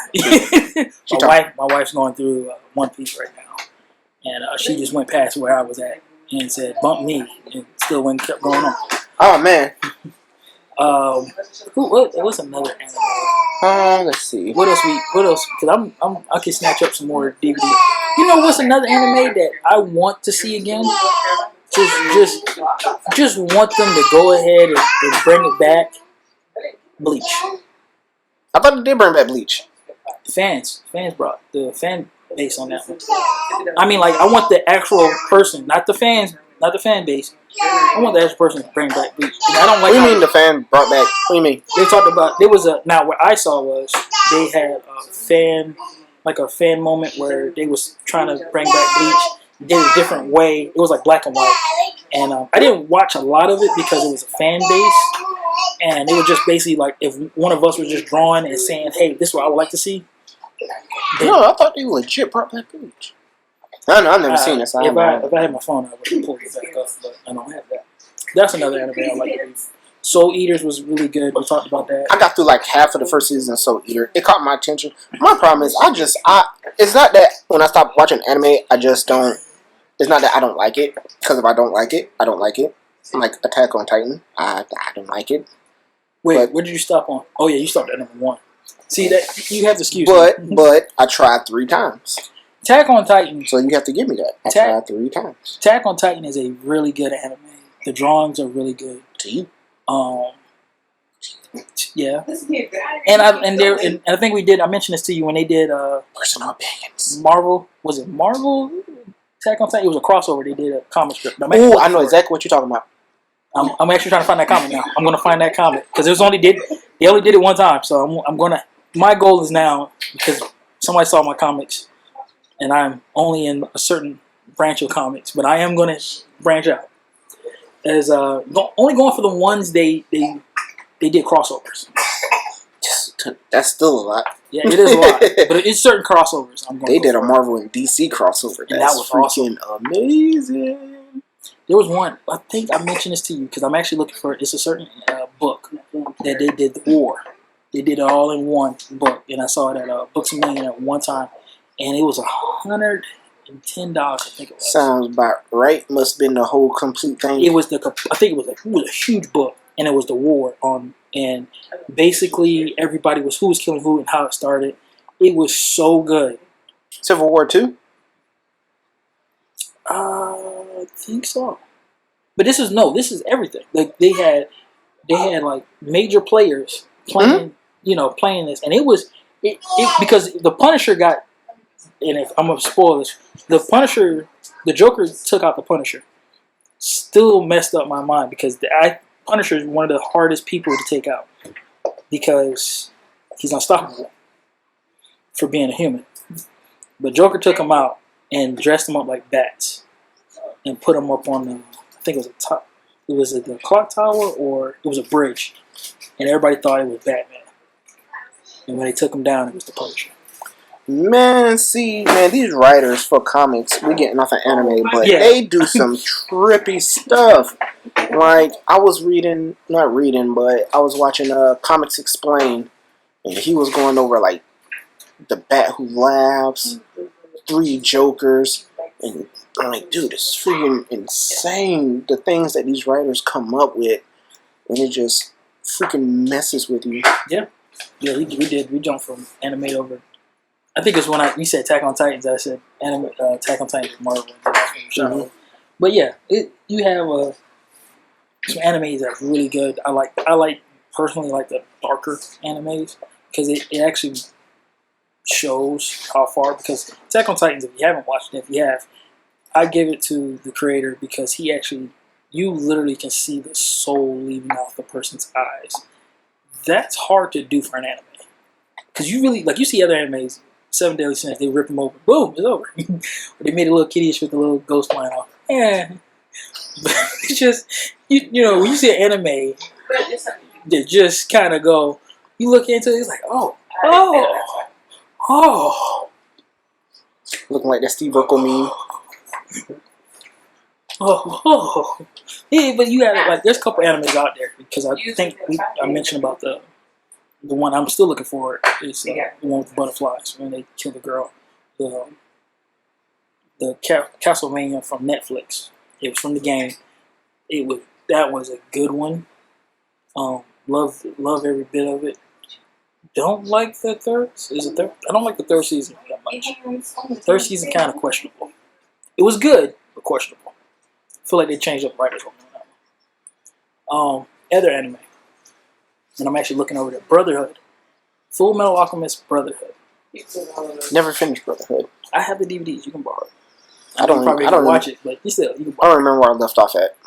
She my wife's going through One Piece right now, and she just went past where I was at and said bump me, and still went kept going on. Oh man. What's another anime? Let's see. What else? Because I can snatch up some more DVD. You know what's another anime that I want to see again? Just want them to go ahead and bring it back. Bleach. I thought they did bring back Bleach. Fans brought the fan base on that one. I mean, like I want the actual person, not the fans, not the fan base. I want the actual person to bring back Bleach. And I don't What like. do you how mean the fan brought back? What do you mean? they talked about there was a now what I saw was they had a fan moment where they was trying to bring back Bleach. Did it a different way. It was like black and white, and I didn't watch a lot of it because it was a fan base, and it was just basically like if one of us was just drawing and saying, "Hey, this is what I would like to see." Then, No, I thought they legit brought back Bleach. I don't know, I've never seen this. If I had my phone, I would have pulled it back up, but I don't have that. That's another anime I like to read. Soul Eaters was really good. We talked about that. I got through like half of the first season of Soul Eater. It caught my attention. My problem is it's not that when I stop watching anime, I just don't. It's not that I don't like it. Because if I don't like it, I don't like it. Like Attack on Titan, I don't like it. Wait, but- where did you stop on? Oh yeah, you stopped at number 1. See that you have the excuse. But I tried 3 times. Attack on Titan. So you have to give me that. I Attack- tried 3 times. Attack on Titan is a really good anime. The drawings are really good. To you. Yeah, and I think we did. I mentioned this to you when they did Personal opinions. Marvel. Was it Marvel? Attack on Titan. It was a crossover. They did a comic strip. I'm Ooh, actually I know looking for it. exactly what you're talking about. I'm actually trying to find that comic now. I'm gonna find that comic because they only did it one time. So I'm gonna. My goal is now because somebody saw my comics, and I'm only in a certain branch of comics, but I am going to branch out. As only going for the ones they did crossovers. That's still a lot. Yeah, it is a lot, but it's certain crossovers. They did a Marvel and DC crossover. And that was freaking amazing. There was one. I think I mentioned this to you because I'm actually looking for it. It's a certain book that they did the war. They did it all in one book, and I saw it at Books A Million at one time, and it was $110. I think it was. Sounds about right. Must have been the whole complete thing. It was I think it was a huge book, and it was the war on, and basically everybody was who was killing who and how it started. It was so good. Civil War 2? I think so. But this is everything. Like they had like major players playing, playing this, and it because the Punisher got, and if I'm gonna spoil this, the Joker took out the Punisher. Still messed up my mind because Punisher is one of the hardest people to take out because he's unstoppable for being a human. But Joker took him out and dressed him up like bats and put him up on I think it was a top. It was the clock tower or it was a bridge, and everybody thought it was Batman. And when they took him down, it was the Punisher. Man, these writers for comics, we getting off of anime, but they do some trippy stuff. Like, I was I was watching Comics Explained, and he was going over, like, the Bat Who Laughs, 3 Jokers, and I'm like, dude, it's freaking insane, the things that these writers come up with, and it just freaking messes with you. Yeah, we jumped from anime over. I think it's when you said Attack on Titans. I said Attack on Titans, Marvel. Mm-hmm. But yeah, you have some animes that's really good. I personally like the darker animes because it actually shows how far. Because Attack on Titans, if you haven't watched it, if you have, I give it to the creator because you literally can see the soul leaving off the person's eyes. That's hard to do for an anime because you see other animes. 7 Deadly Sins, they rip them over. Boom, it's over. They made a little kiddyish with the little ghost flying off. Yeah. It's just, when you see an anime that just kind of go, you look into it, it's like, oh. Looking like that Steve Urkel meme. Yeah, but you have, there's a couple animes out there because I think I mentioned about the one I'm still looking for is the one with the butterflies when they kill the girl. The Castlevania from Netflix. It was from the game. That was a good one. Love every bit of it. Don't like the third. I don't like the third season that much. Third season kind of questionable. It was good, but questionable. I feel like they changed up writers on that one. Other anime. And I'm actually looking over there. Brotherhood. Full Metal Alchemist Brotherhood. Never finished Brotherhood. I have the DVDs. You can borrow it. I don't watch it, but you can borrow it. I don't remember where I left off at.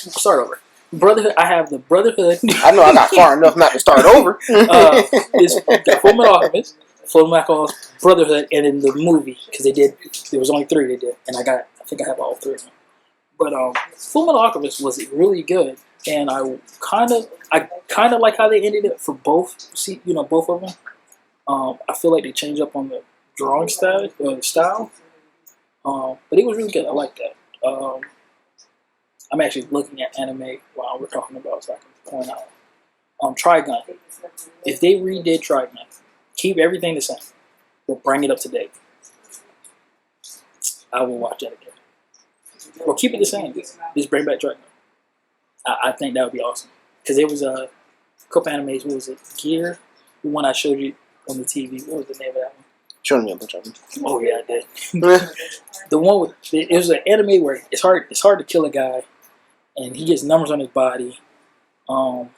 Start over. Brotherhood. I have the Brotherhood. I know I got far enough not to start over. It's got Full Metal Alchemist, Full Metal Alchemist Brotherhood, and in the movie because there was only 3 they did, and I think I have all 3 of them. But Full Metal Alchemist was really good. And I kind of like how they ended it for both. Both of them. I feel like they changed up on the drawing style. But it was really good. I like that. I'm actually looking at anime while we're talking about, so I can point out. Trigun. If they redid Trigun, keep everything the same, but bring it up to date. I will watch that again. Or keep it the same. Just bring back Trigun. I think that would be awesome. Because there was a couple animes. What was it? Gear? The one I showed you on the TV. What was the name of that one? Showing me a bunch of them. Oh, yeah, I did. The one with... It was an anime where it's hard to kill a guy. And he gets numbers on his body. Cannon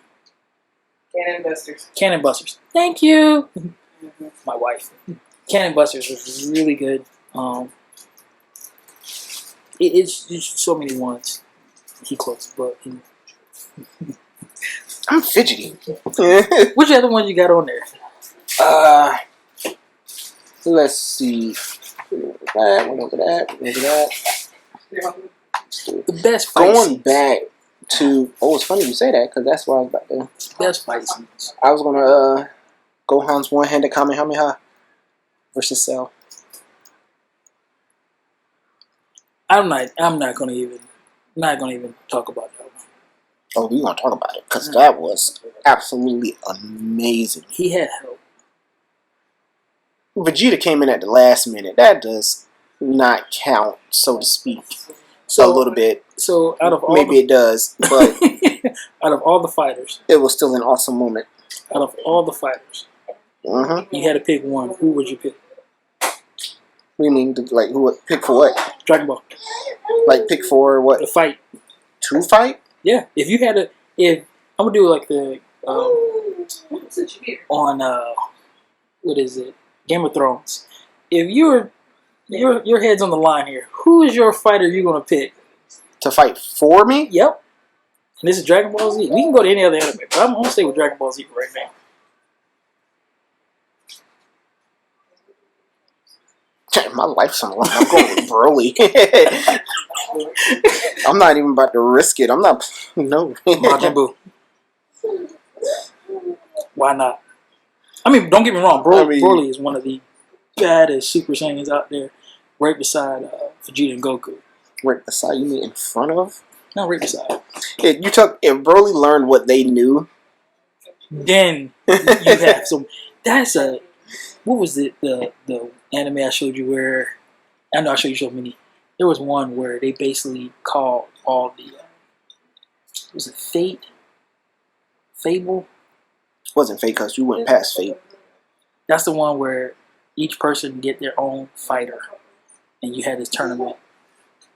Busters. Cannon Busters. Thank you! My wife. Cannon Busters was really good. It's so many ones. He closed the book. I'm fidgety. Which other one you got on there? Let's see. Went over that. The best fight Going scenes. back to it's funny you say that because that's what I was about to. Best fight scenes. I was gonna Gohan's one-handed Kamehameha versus Cell. I'm not gonna even talk about that one. Oh, we gonna talk about it because that was absolutely amazing. He had help. Vegeta came in at the last minute. That does not count, so to speak. So a little bit. So out of all Maybe it does, but out of all the fighters, it was still an awesome moment. out of all the fighters, you had to pick one. Who would you pick? What do you mean? Like, who would pick for what? Dragon Ball. Like, pick for what? The fight. To fight? Yeah. If you had to, if I'm gonna do like the on what is it? Game of Thrones. If your head's on the line here, who is your fighter you gonna pick? To fight for me? Yep. And this is Dragon Ball Z. We can go to any other anime, but I'm gonna stay with Dragon Ball Z right now. My life's on the line. I'm going with Broly. I'm not even about to risk it. I'm not. No. Majin Buu. Why not? I mean, don't get me wrong. Broly is one of the baddest Super Saiyans out there, right beside Vegeta and Goku. Right beside you mean in front of? Not right beside. If Broly learned what they knew, then you have some. That's a. What was it? The anime I showed you where I know I showed you so many. There was one where they basically called all the. Was it Fate? Fable? it wasn't Fate because you went past Fate. That's the one where each person get their own fighter, and you had this tournament.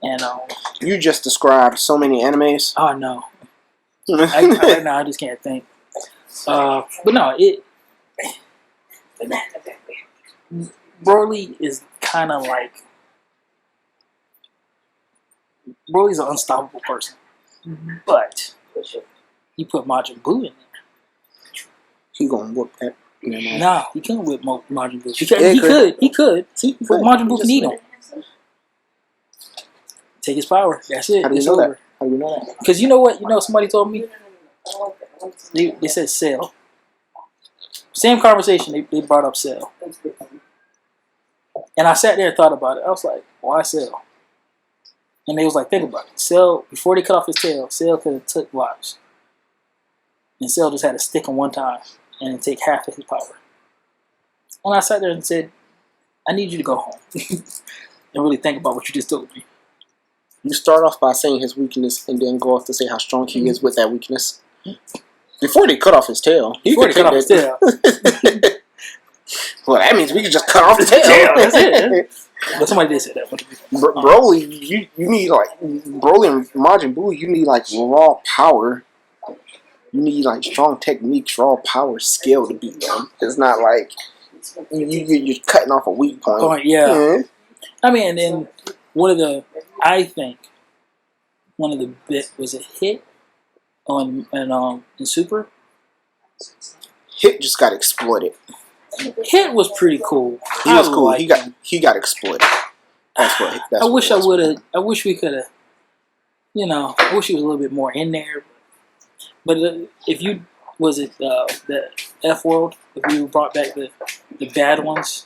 And You just described so many animes. oh no, right now I just can't think. But no, Broly is kind of like Broly's an unstoppable person, but you put Majin Buu in there. He gonna whoop that. Nah, he couldn't whip Majin Buu. He could. See, But Majin Buu can eat him. Take his power. That's it. How do you It's know over. that? How do you know that? Because you know what? Somebody told me. They said Cell. Same conversation. They brought up Cell. And I sat there and thought about it. I was like, why Cell? And they was like, think about it. Cell, before they cut off his tail, Cell could have took lives. And Cell just had to stick him one time and take half of his power. And I sat there and said, I need you to go home. And really think about what you just told me. You start off by saying his weakness and then go off to say how strong he is with that weakness. Before they cut off his tail. Before they cut off his tail. Well, that means we can just cut off the tail. That's it. But somebody did say that. Broly, you need like Broly and Majin Buu. You need like raw power. You need like strong techniques, raw power, skill to beat them. It's not like you're cutting off a weak point. Yeah. Mm-hmm. I mean, and then I think one of the was a hit in Super. Hit just got exploited. Hit was pretty cool. He was cool. He got exploited. That's what. I wish we could have. I wish he was a little bit more in there. But if you the F World, if you brought back the bad ones,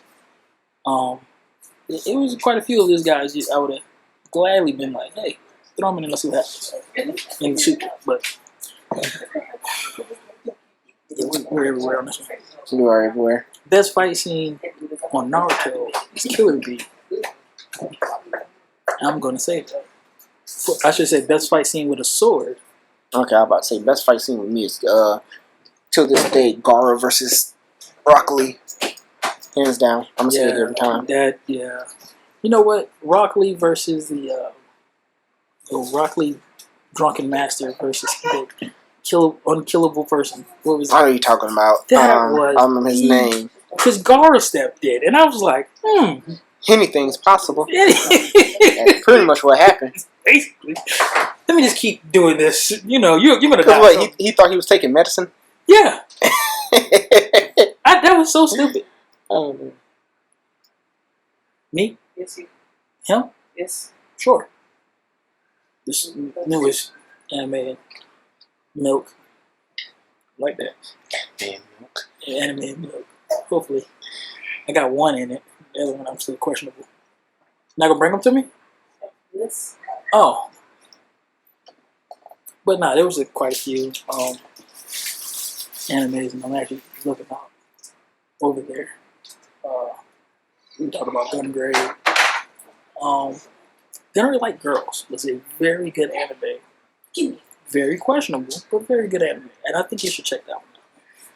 it was quite a few of these guys. I would have gladly been like, hey, throw them in and let's see what happens in the Super. But we're everywhere on this one. You are everywhere. Best fight scene on Naruto is Killer Bee. I'm going to say that. I should say best fight scene with a sword. Okay, I'm about to say best fight scene with me is till this day Gaara versus Rock Lee. Hands down. I'm gonna say it every time. You know what? Rock Lee versus the Rock Lee Drunken Master versus the unkillable person. What was I know what you're talking about. That was I remember his name. Because Gaara stepped in, and I was like, Anything's possible. That's pretty much what happened. Basically, let me just keep doing this. You're gonna die. What, he thought he was taking medicine? Yeah. That was so stupid. Me? Yes, you. Him? Yes. Sure. This newest anime, Milk. Like that. Man, milk. Yeah, anime Milk. Hopefully. I got one in it. The other one I'm still questionable. Not gonna bring them to me? Yes. Oh. But nah, there was quite a few animes, and I'm actually looking out over there. We talked about Gun Grade. Don't Really Like Girls was a very good anime. Very questionable, but very good anime. And I think you should check that one out.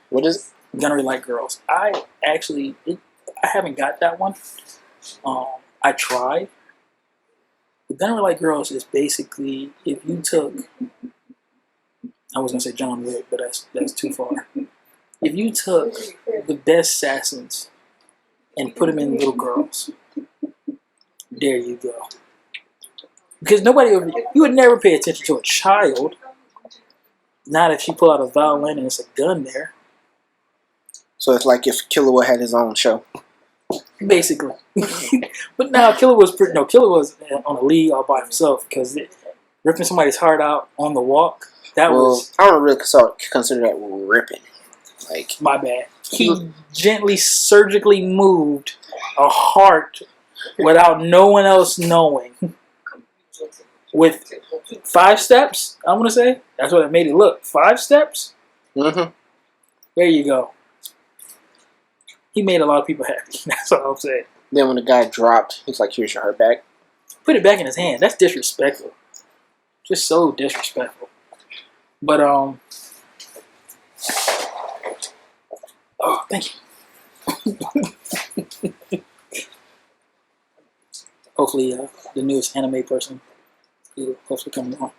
What is it? Don't Really Like Girls. I haven't got that one. I tried. But Don't Really Like Girls is basically if you took, I was gonna say John Wick, but that's too far. If you took the best assassins and put them in little girls, there you go. Because you would never pay attention to a child. Not if she pull out a violin and it's a gun there. So it's like if Killua had his own show. Basically. But now Killua was on a league all by himself because ripping somebody's heart out on the walk, that was... I don't really consider that ripping. Like, my bad. He gently, surgically moved a heart without no one else knowing. With 5 steps, I'm going to say. That's what it made it look. 5 steps? mm-hmm. There you go. He made a lot of people happy. That's all I'm saying. Then when the guy dropped, he's like, here's your heart back. Put it back in his hand. That's disrespectful. Just so disrespectful. But, oh, thank you. Hopefully, the newest anime person will hopefully come on.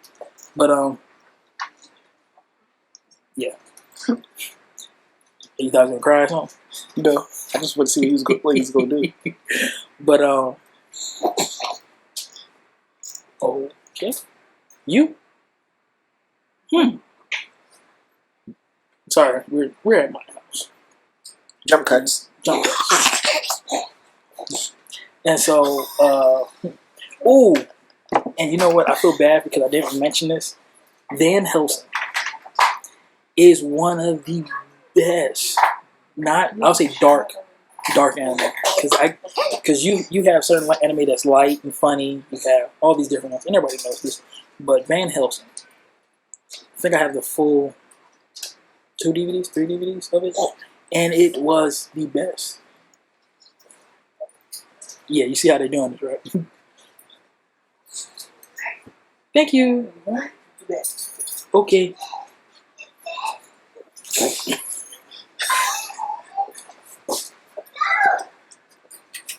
But, yeah. You thought I was going to cry or something? No, I just want to see what he's going to do. But, okay. You? Sorry, we're at my house. Jump cuts. Jump cuts. And so, ooh, and you know what? I feel bad because I didn't mention this. Van Helsing is one of the best, I'll say dark anime. Because you have certain anime that's light and funny. You have all these different ones. And everybody knows this. But Van Helsing, I think I have the full 3 DVDs of it. And it was the best. Yeah, you see how they're doing this, right? Thank you. Okay.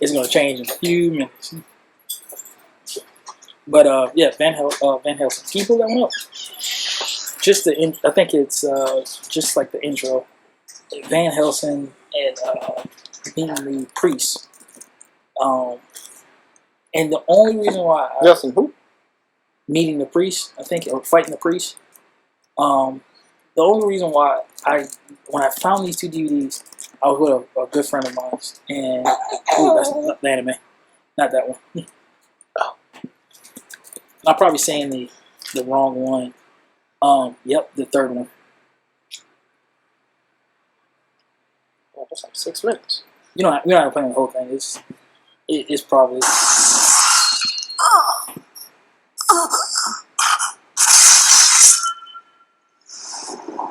It's gonna change in a few minutes. But yeah, Van Helsing. Can you pull that one up? Just I think it's just like the intro. Van Helsing and being the priest. And the only reason why Helsing who? Meeting the priest, I think, or fighting the priest. The only reason why when I found these 2 DVDs, I was with a good friend of mine, and that's not the anime, not that one. I'm probably saying the wrong one. Yep, the 3rd one. Oh, that's like 6 minutes. We're not playing the whole thing. It's probably.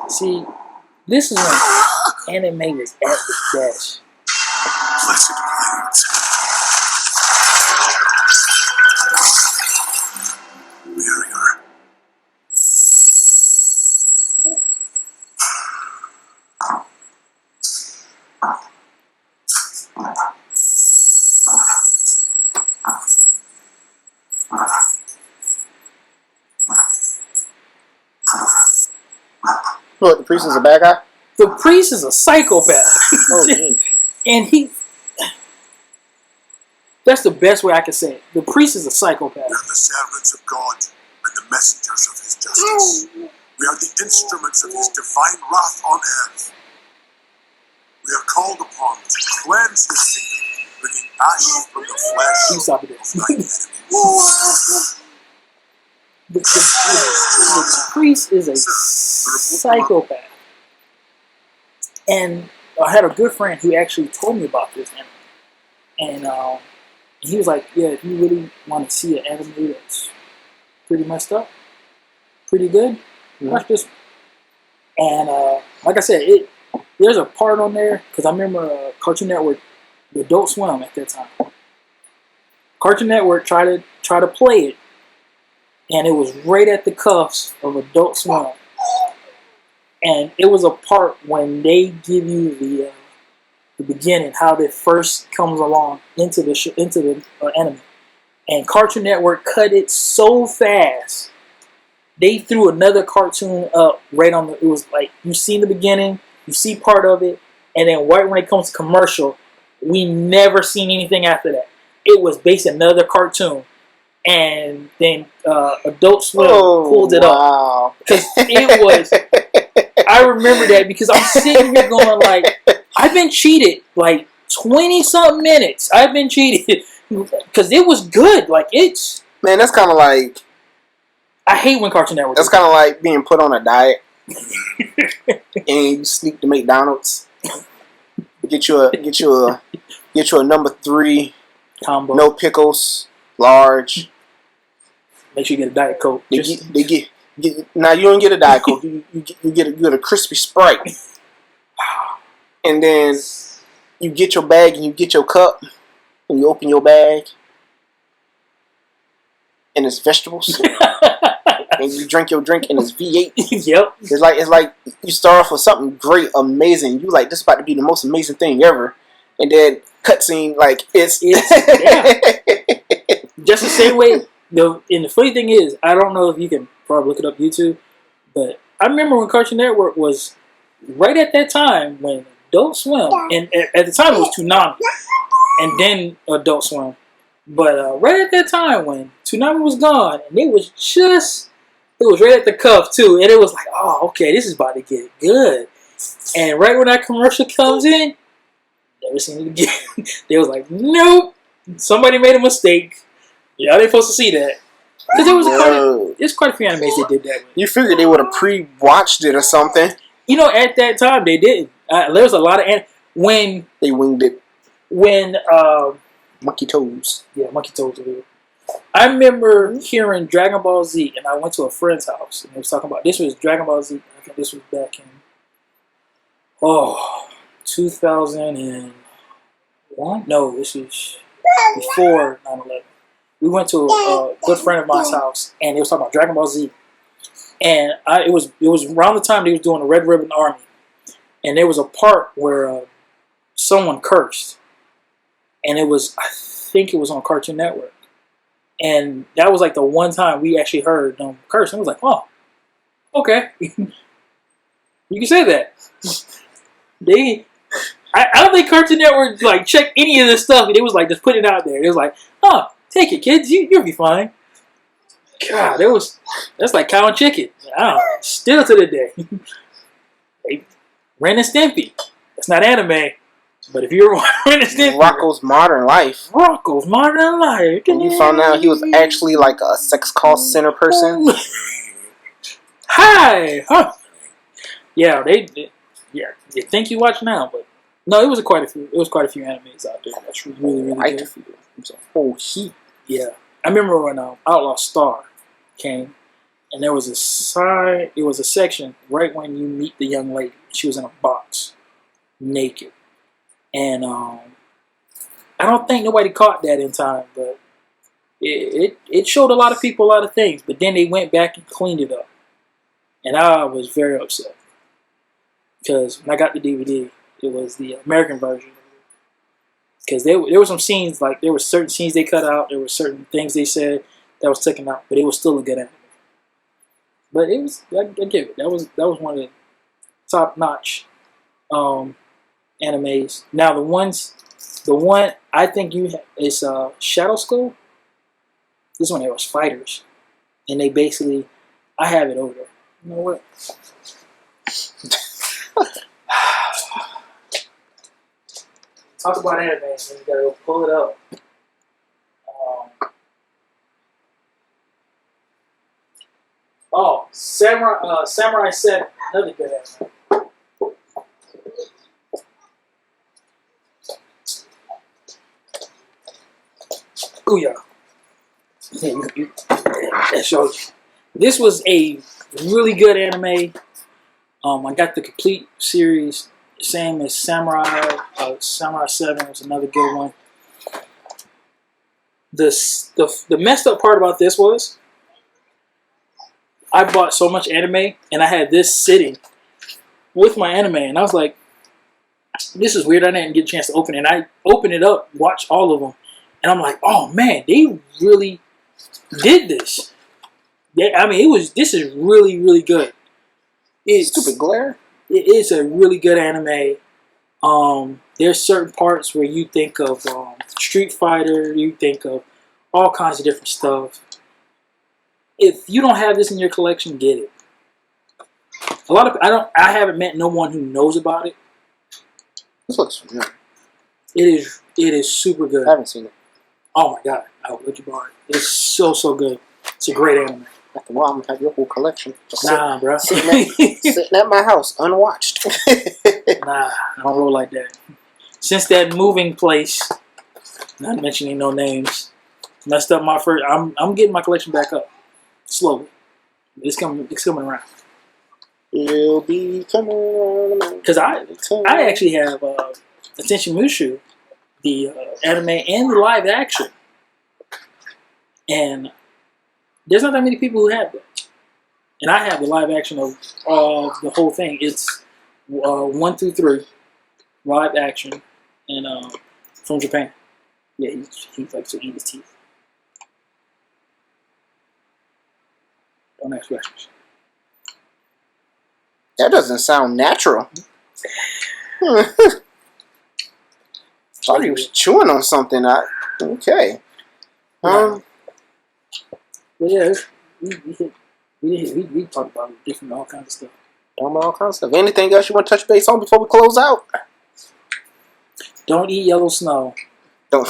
See, this is when anime was at its best. Blessed blades. Warrior. What, the priest is a bad guy? The priest is a psychopath. Oh, geez. And that's the best way I can say it. The priest is a psychopath. We are the servants of God and the messengers of His justice. We are the instruments of His divine wrath on earth. We are called upon to cleanse His kingdom I eat from the flesh You stop it. of my enemy. The priest is a psychopath. And I had a good friend who actually told me about this anime. And he was like, yeah, if you really want to see an anime that's pretty messed up, pretty good, watch this one. And like I said, there's a part on there, because I remember Cartoon Network, Adult Swim at that time. Cartoon Network tried to play it, and it was right at the cuffs of Adult Swim. And it was a part when they give you the beginning, how it first comes along into the anime. And Cartoon Network cut it so fast, they threw another cartoon up right on it was like, you see the beginning, you see part of it, and then right when it comes to commercial, we never seen anything after that. It was based another cartoon. And then Adult Swim pulled it up. Because it was, I remember that because I'm sitting here going like, I've been cheated like 20-something minutes. I've been cheated. Because it was good. Like, it's... Man, that's kind of like... I hate when Cartoon Network... That's kind of like being put on a diet. And you sneak to McDonald's. Get you a number 3 combo. No pickles, large. Make sure you get a Diet Coke. Now you don't get a Diet Coke. You get a crispy Sprite. And then you get your bag and you get your cup and you open your bag and it's vegetables. And you drink your drink and it's V8. Yep. It's like you start off with something great, amazing. You like, this is about to be the most amazing thing ever. And then cutscene, like it's yeah. Just the same way. And the funny thing is, I don't know if you can probably look it up YouTube, but I remember when Cartoon Network was right at that time when Adult Swim, and at the time it was Toonami, and then Adult Swim. But right at that time when Toonami was gone, and it was right at the cuff too, and it was like, oh, okay, this is about to get good. And right when that commercial comes in, never seen it again. They was like, nope, somebody made a mistake. Yeah, they supposed to see that. Because there's quite a few animes that did that. You figured they would have pre-watched it or something. You know, at that time they didn't. There was a lot of when they winged it. When Monkey Toes. Yeah, Monkey Toes. I remember hearing Dragon Ball Z, and I went to a friend's house, and they was talking about this was Dragon Ball Z. I think this was back in 2001. No, this was before 9/11. We went to a good friend of mine's house, and they was talking about Dragon Ball Z. And it was around the time they was doing the Red Ribbon Army, and there was a part where someone cursed, and I think it was on Cartoon Network, and that was like the one time we actually heard them curse. And I was like, oh, okay, you can say that. I don't think Cartoon Network like checked any of this stuff, and it was like just put it out there. It was like, oh, take it, kids, you'll be fine. God, that's like cow and chicken. I don't know, still to the day. Like, Ren and Stimpy. It's not anime, but if you're Ren and Stimpy, Rocko's Modern Life. Rocko's Modern Life. And you found out he was actually like a sex call center person. Hi, huh? Yeah, yeah. You think you watch now, but no, it was quite a few. It was quite a few animes out there. That's really, really good. It was a whole heap. Yeah, I remember when Outlaw Star came, and there was a side. It was a section right when you meet the young lady. She was in a box, naked, and I don't think nobody caught that in time, but it showed a lot of people a lot of things. But then they went back and cleaned it up, and I was very upset because when I got the DVD, it was the American version. Because there were some scenes, like there were certain scenes they cut out, there were certain things they said that was taken out, but it was still a good anime. But it was, I give it, that was one of the top notch animes. Now the one I think is Shadow School. This one there was fighters, and they basically, I have it over there. You know what? talk about anime. You gotta go pull it up. Samurai 7, another good anime. Ooh yeah. That shows you. This was a really good anime. I got the complete series. Same as Samurai. Samurai 7 was another good one. The messed up part about this was I bought so much anime and I had this sitting with my anime and I was like, this is weird. I didn't get a chance to open it. And I opened it up, watched all of them, and I'm like, oh man, they really did this. This is really, really good. It's Stupid glare. It is a really good anime. There's certain parts where you think of Street Fighter, you think of all kinds of different stuff. If you don't have this in your collection, get it. I haven't met no one who knows about it. This looks familiar. It is super good. I haven't seen it. Oh my god, I would let you borrow it. It's so good. It's a great anime. After a while, I'm gonna have your whole collection. Just Nah, bro. sitting at my house, unwatched. Nah, I don't roll like that. Since that moving place, not mentioning no names, messed up my first. I'm getting my collection back up slowly. It's coming around. You'll be coming around. Because I actually have Attention Mushu, the anime and the live action, and there's not that many people who have that. And I have the live action of the whole thing. It's 1 through 3 live action, and from Japan. Yeah, he likes to eat his teeth. Don't ask questions. That doesn't sound natural. Thought he was chewing on something. Okay. But yeah, we talked about different all kinds of stuff. All kinds of stuff. Anything else you want to touch base on before we close out? Don't eat yellow snow. Don't.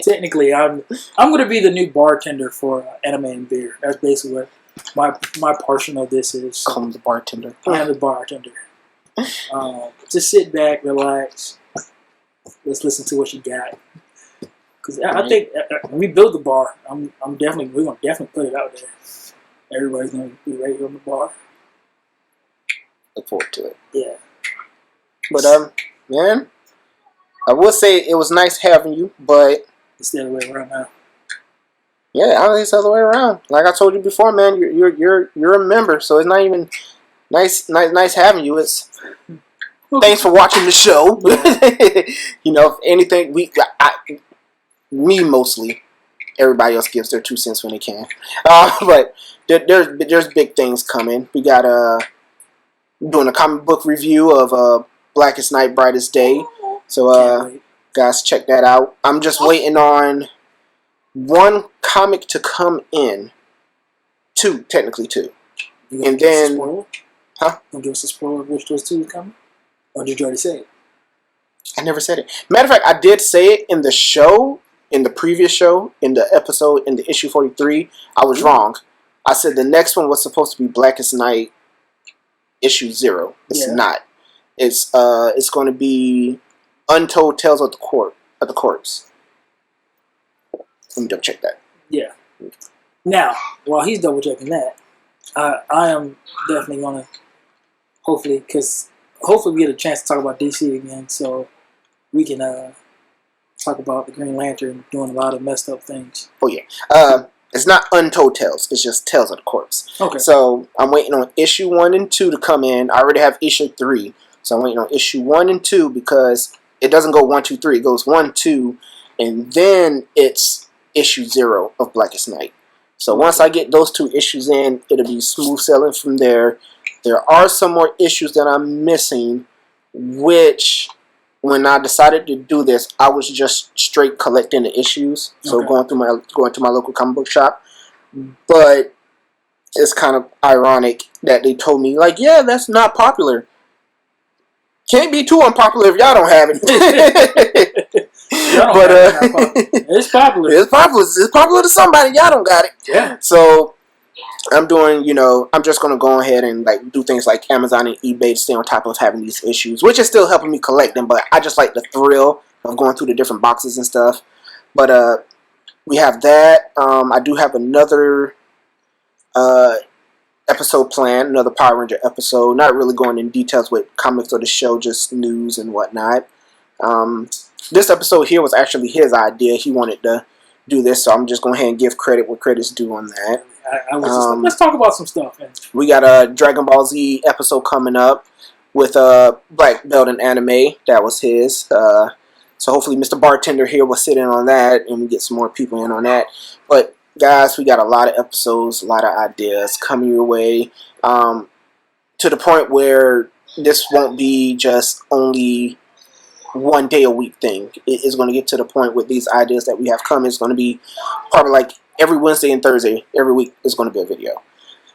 Technically, I'm going to be the new bartender for anime and beer. That's basically what my portion of this is. Call him the bartender. I am the bartender. Just sit back, relax. Let's listen to what you got. Because I think when we build the bar, we're gonna definitely put it out there. Everybody's gonna be right here on the bar. Look forward to it. Yeah. But man, I will say it was nice having you, but It's the other way around now. yeah, I think it's the other way around. Like I told you before, man, you're a member, so it's not even nice having you. It's thanks for watching the show. You know, if anything, me mostly. Everybody else gives their 2 cents when they can. But there's big things coming. We got doing a comic book review of Blackest Night, Brightest Day. So guys, check that out. I'm just waiting on one comic to come in. Technically two. And then, huh? Gonna give us a spoiler of which those two are coming? Or did you already say it? I never said it. Matter of fact, I did say it in the show, in the previous show, in the episode, in the issue 43. I was wrong. I said the next one was supposed to be Blackest Night, issue 0. It's not. It's going to be Untold Tales of the Corpse. Let me double check that. Yeah. Now, while he's double checking that, I am definitely gonna hopefully we get a chance to talk about DC again, so we can talk about the Green Lantern doing a lot of messed up things. Oh yeah. It's not Untold Tales. It's just Tales of the Corpse. Okay. So I'm waiting on issue 1 and 2 to come in. I already have issue 3, so I'm waiting on issue 1 and 2 because it doesn't go 1, 2, 3. It goes 1, 2, and then it's issue 0 of Blackest Night. So once I get those 2 issues in, it'll be smooth sailing from there. There are some more issues that I'm missing, which when I decided to do this, I was just straight collecting the issues. So going to my local comic book shop. But it's kind of ironic that they told me, like, yeah, that's not popular. Can't be too unpopular if y'all don't have it. Y'all don't have it. It's popular. It's popular. It's popular to somebody. Y'all don't got it. Yeah. So I'm doing, I'm just going to go ahead and like do things like Amazon and eBay to stay on top of having these issues, which is still helping me collect them. But I just like the thrill of going through the different boxes and stuff. But we have that. I do have another episode planned, another Power Ranger episode. Not really going in details with comics or the show, just news and whatnot. This episode here was actually his idea. He wanted to do this, so I'm just going ahead and give credit where credit's due on that. I was just like, let's talk about some stuff. Man. We got a Dragon Ball Z episode coming up with Black Belt in Anime. That was his. So hopefully Mr. Bartender here will sit in on that and we get some more people in on that. But guys, we got a lot of episodes, a lot of ideas coming your way, to the point where this won't be just only one day a week thing. It is going to get to the point with these ideas that we have coming. It's going to be probably like every Wednesday and Thursday, every week is going to be a video.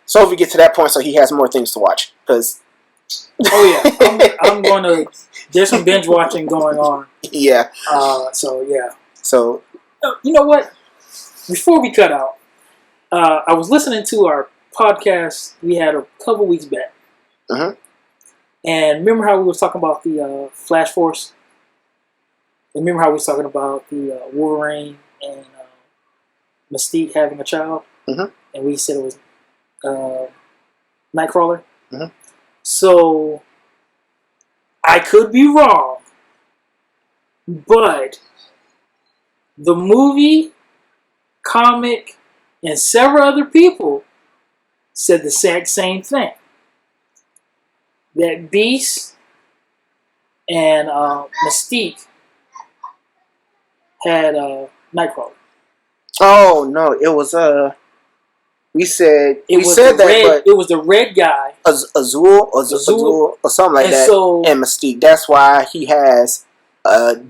So if we get to that point, so he has more things to watch. Because oh yeah, I'm going to. There's some binge watching going on. Yeah. So yeah. So you know what? Before we cut out, I was listening to our podcast we had a couple weeks back. Uh-huh. And remember how we were talking about the Flash Force? And remember how we were talking about the Wolverine and Mystique having a child? Uh-huh. And we said it was Nightcrawler? Uh-huh. So, I could be wrong, but the movie, comic, and several other people said the exact same thing. That Beast and Mystique had Nightcrawler. oh no, it was we said It was that, red, but it was the red guy. Azul or something like And that, so- and Mystique. That's why he has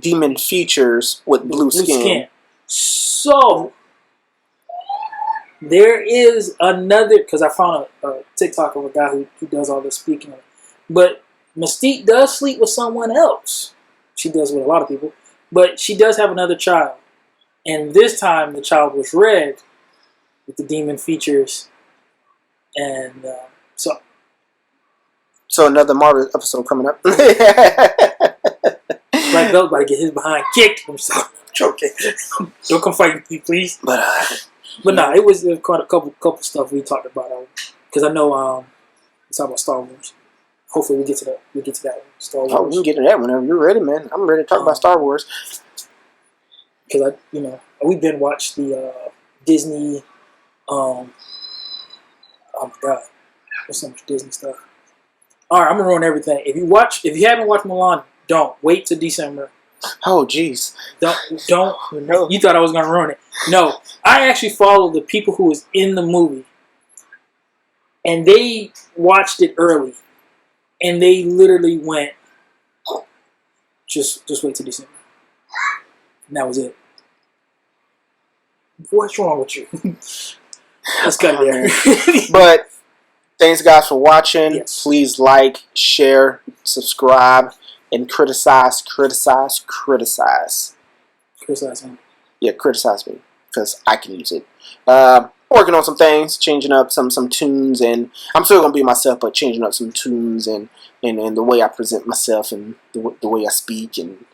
demon features with blue skin. So there is another, because I found a TikTok of a guy who does all this speaking. But Mystique does sleep with someone else. She does with a lot of people. But she does have another child. And this time the child was red with the demon features. And so another Marvel episode coming up. Black Belt about to get his behind kicked. I'm sorry. I'm joking. Don't come fight me, please. But nah, it was quite a couple stuff we talked about. Because I know we talked about Star Wars. Hopefully we get to that one. Star Wars. Oh, we can get to that whenever you're ready, man. I'm ready to talk about Star Wars. Because we've been watched the Disney. Oh my God, there's so much Disney stuff. All right, I'm gonna ruin everything. If you haven't watched Mulan, don't wait till December. Oh, jeez. Don't. No. You thought I was gonna ruin it? No, I actually followed the people who was in the movie, and they watched it early, and they literally went, just wait till December. And that was it. What's wrong with you? Let's cut it there. But thanks, guys, for watching. Yes. Please like, share, subscribe, and criticize. Criticize me. Yeah, criticize me because I can use it. Working on some things, changing up some tunes, and I'm still gonna be myself, but changing up some tunes and the way I present myself and the way I speak and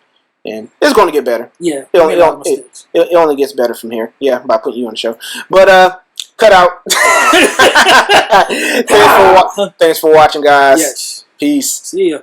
it's going to get better. Yeah, it only gets better from here. Yeah, by putting you on the show. But cut out. Thanks for watching, guys. Yes. Peace. See ya.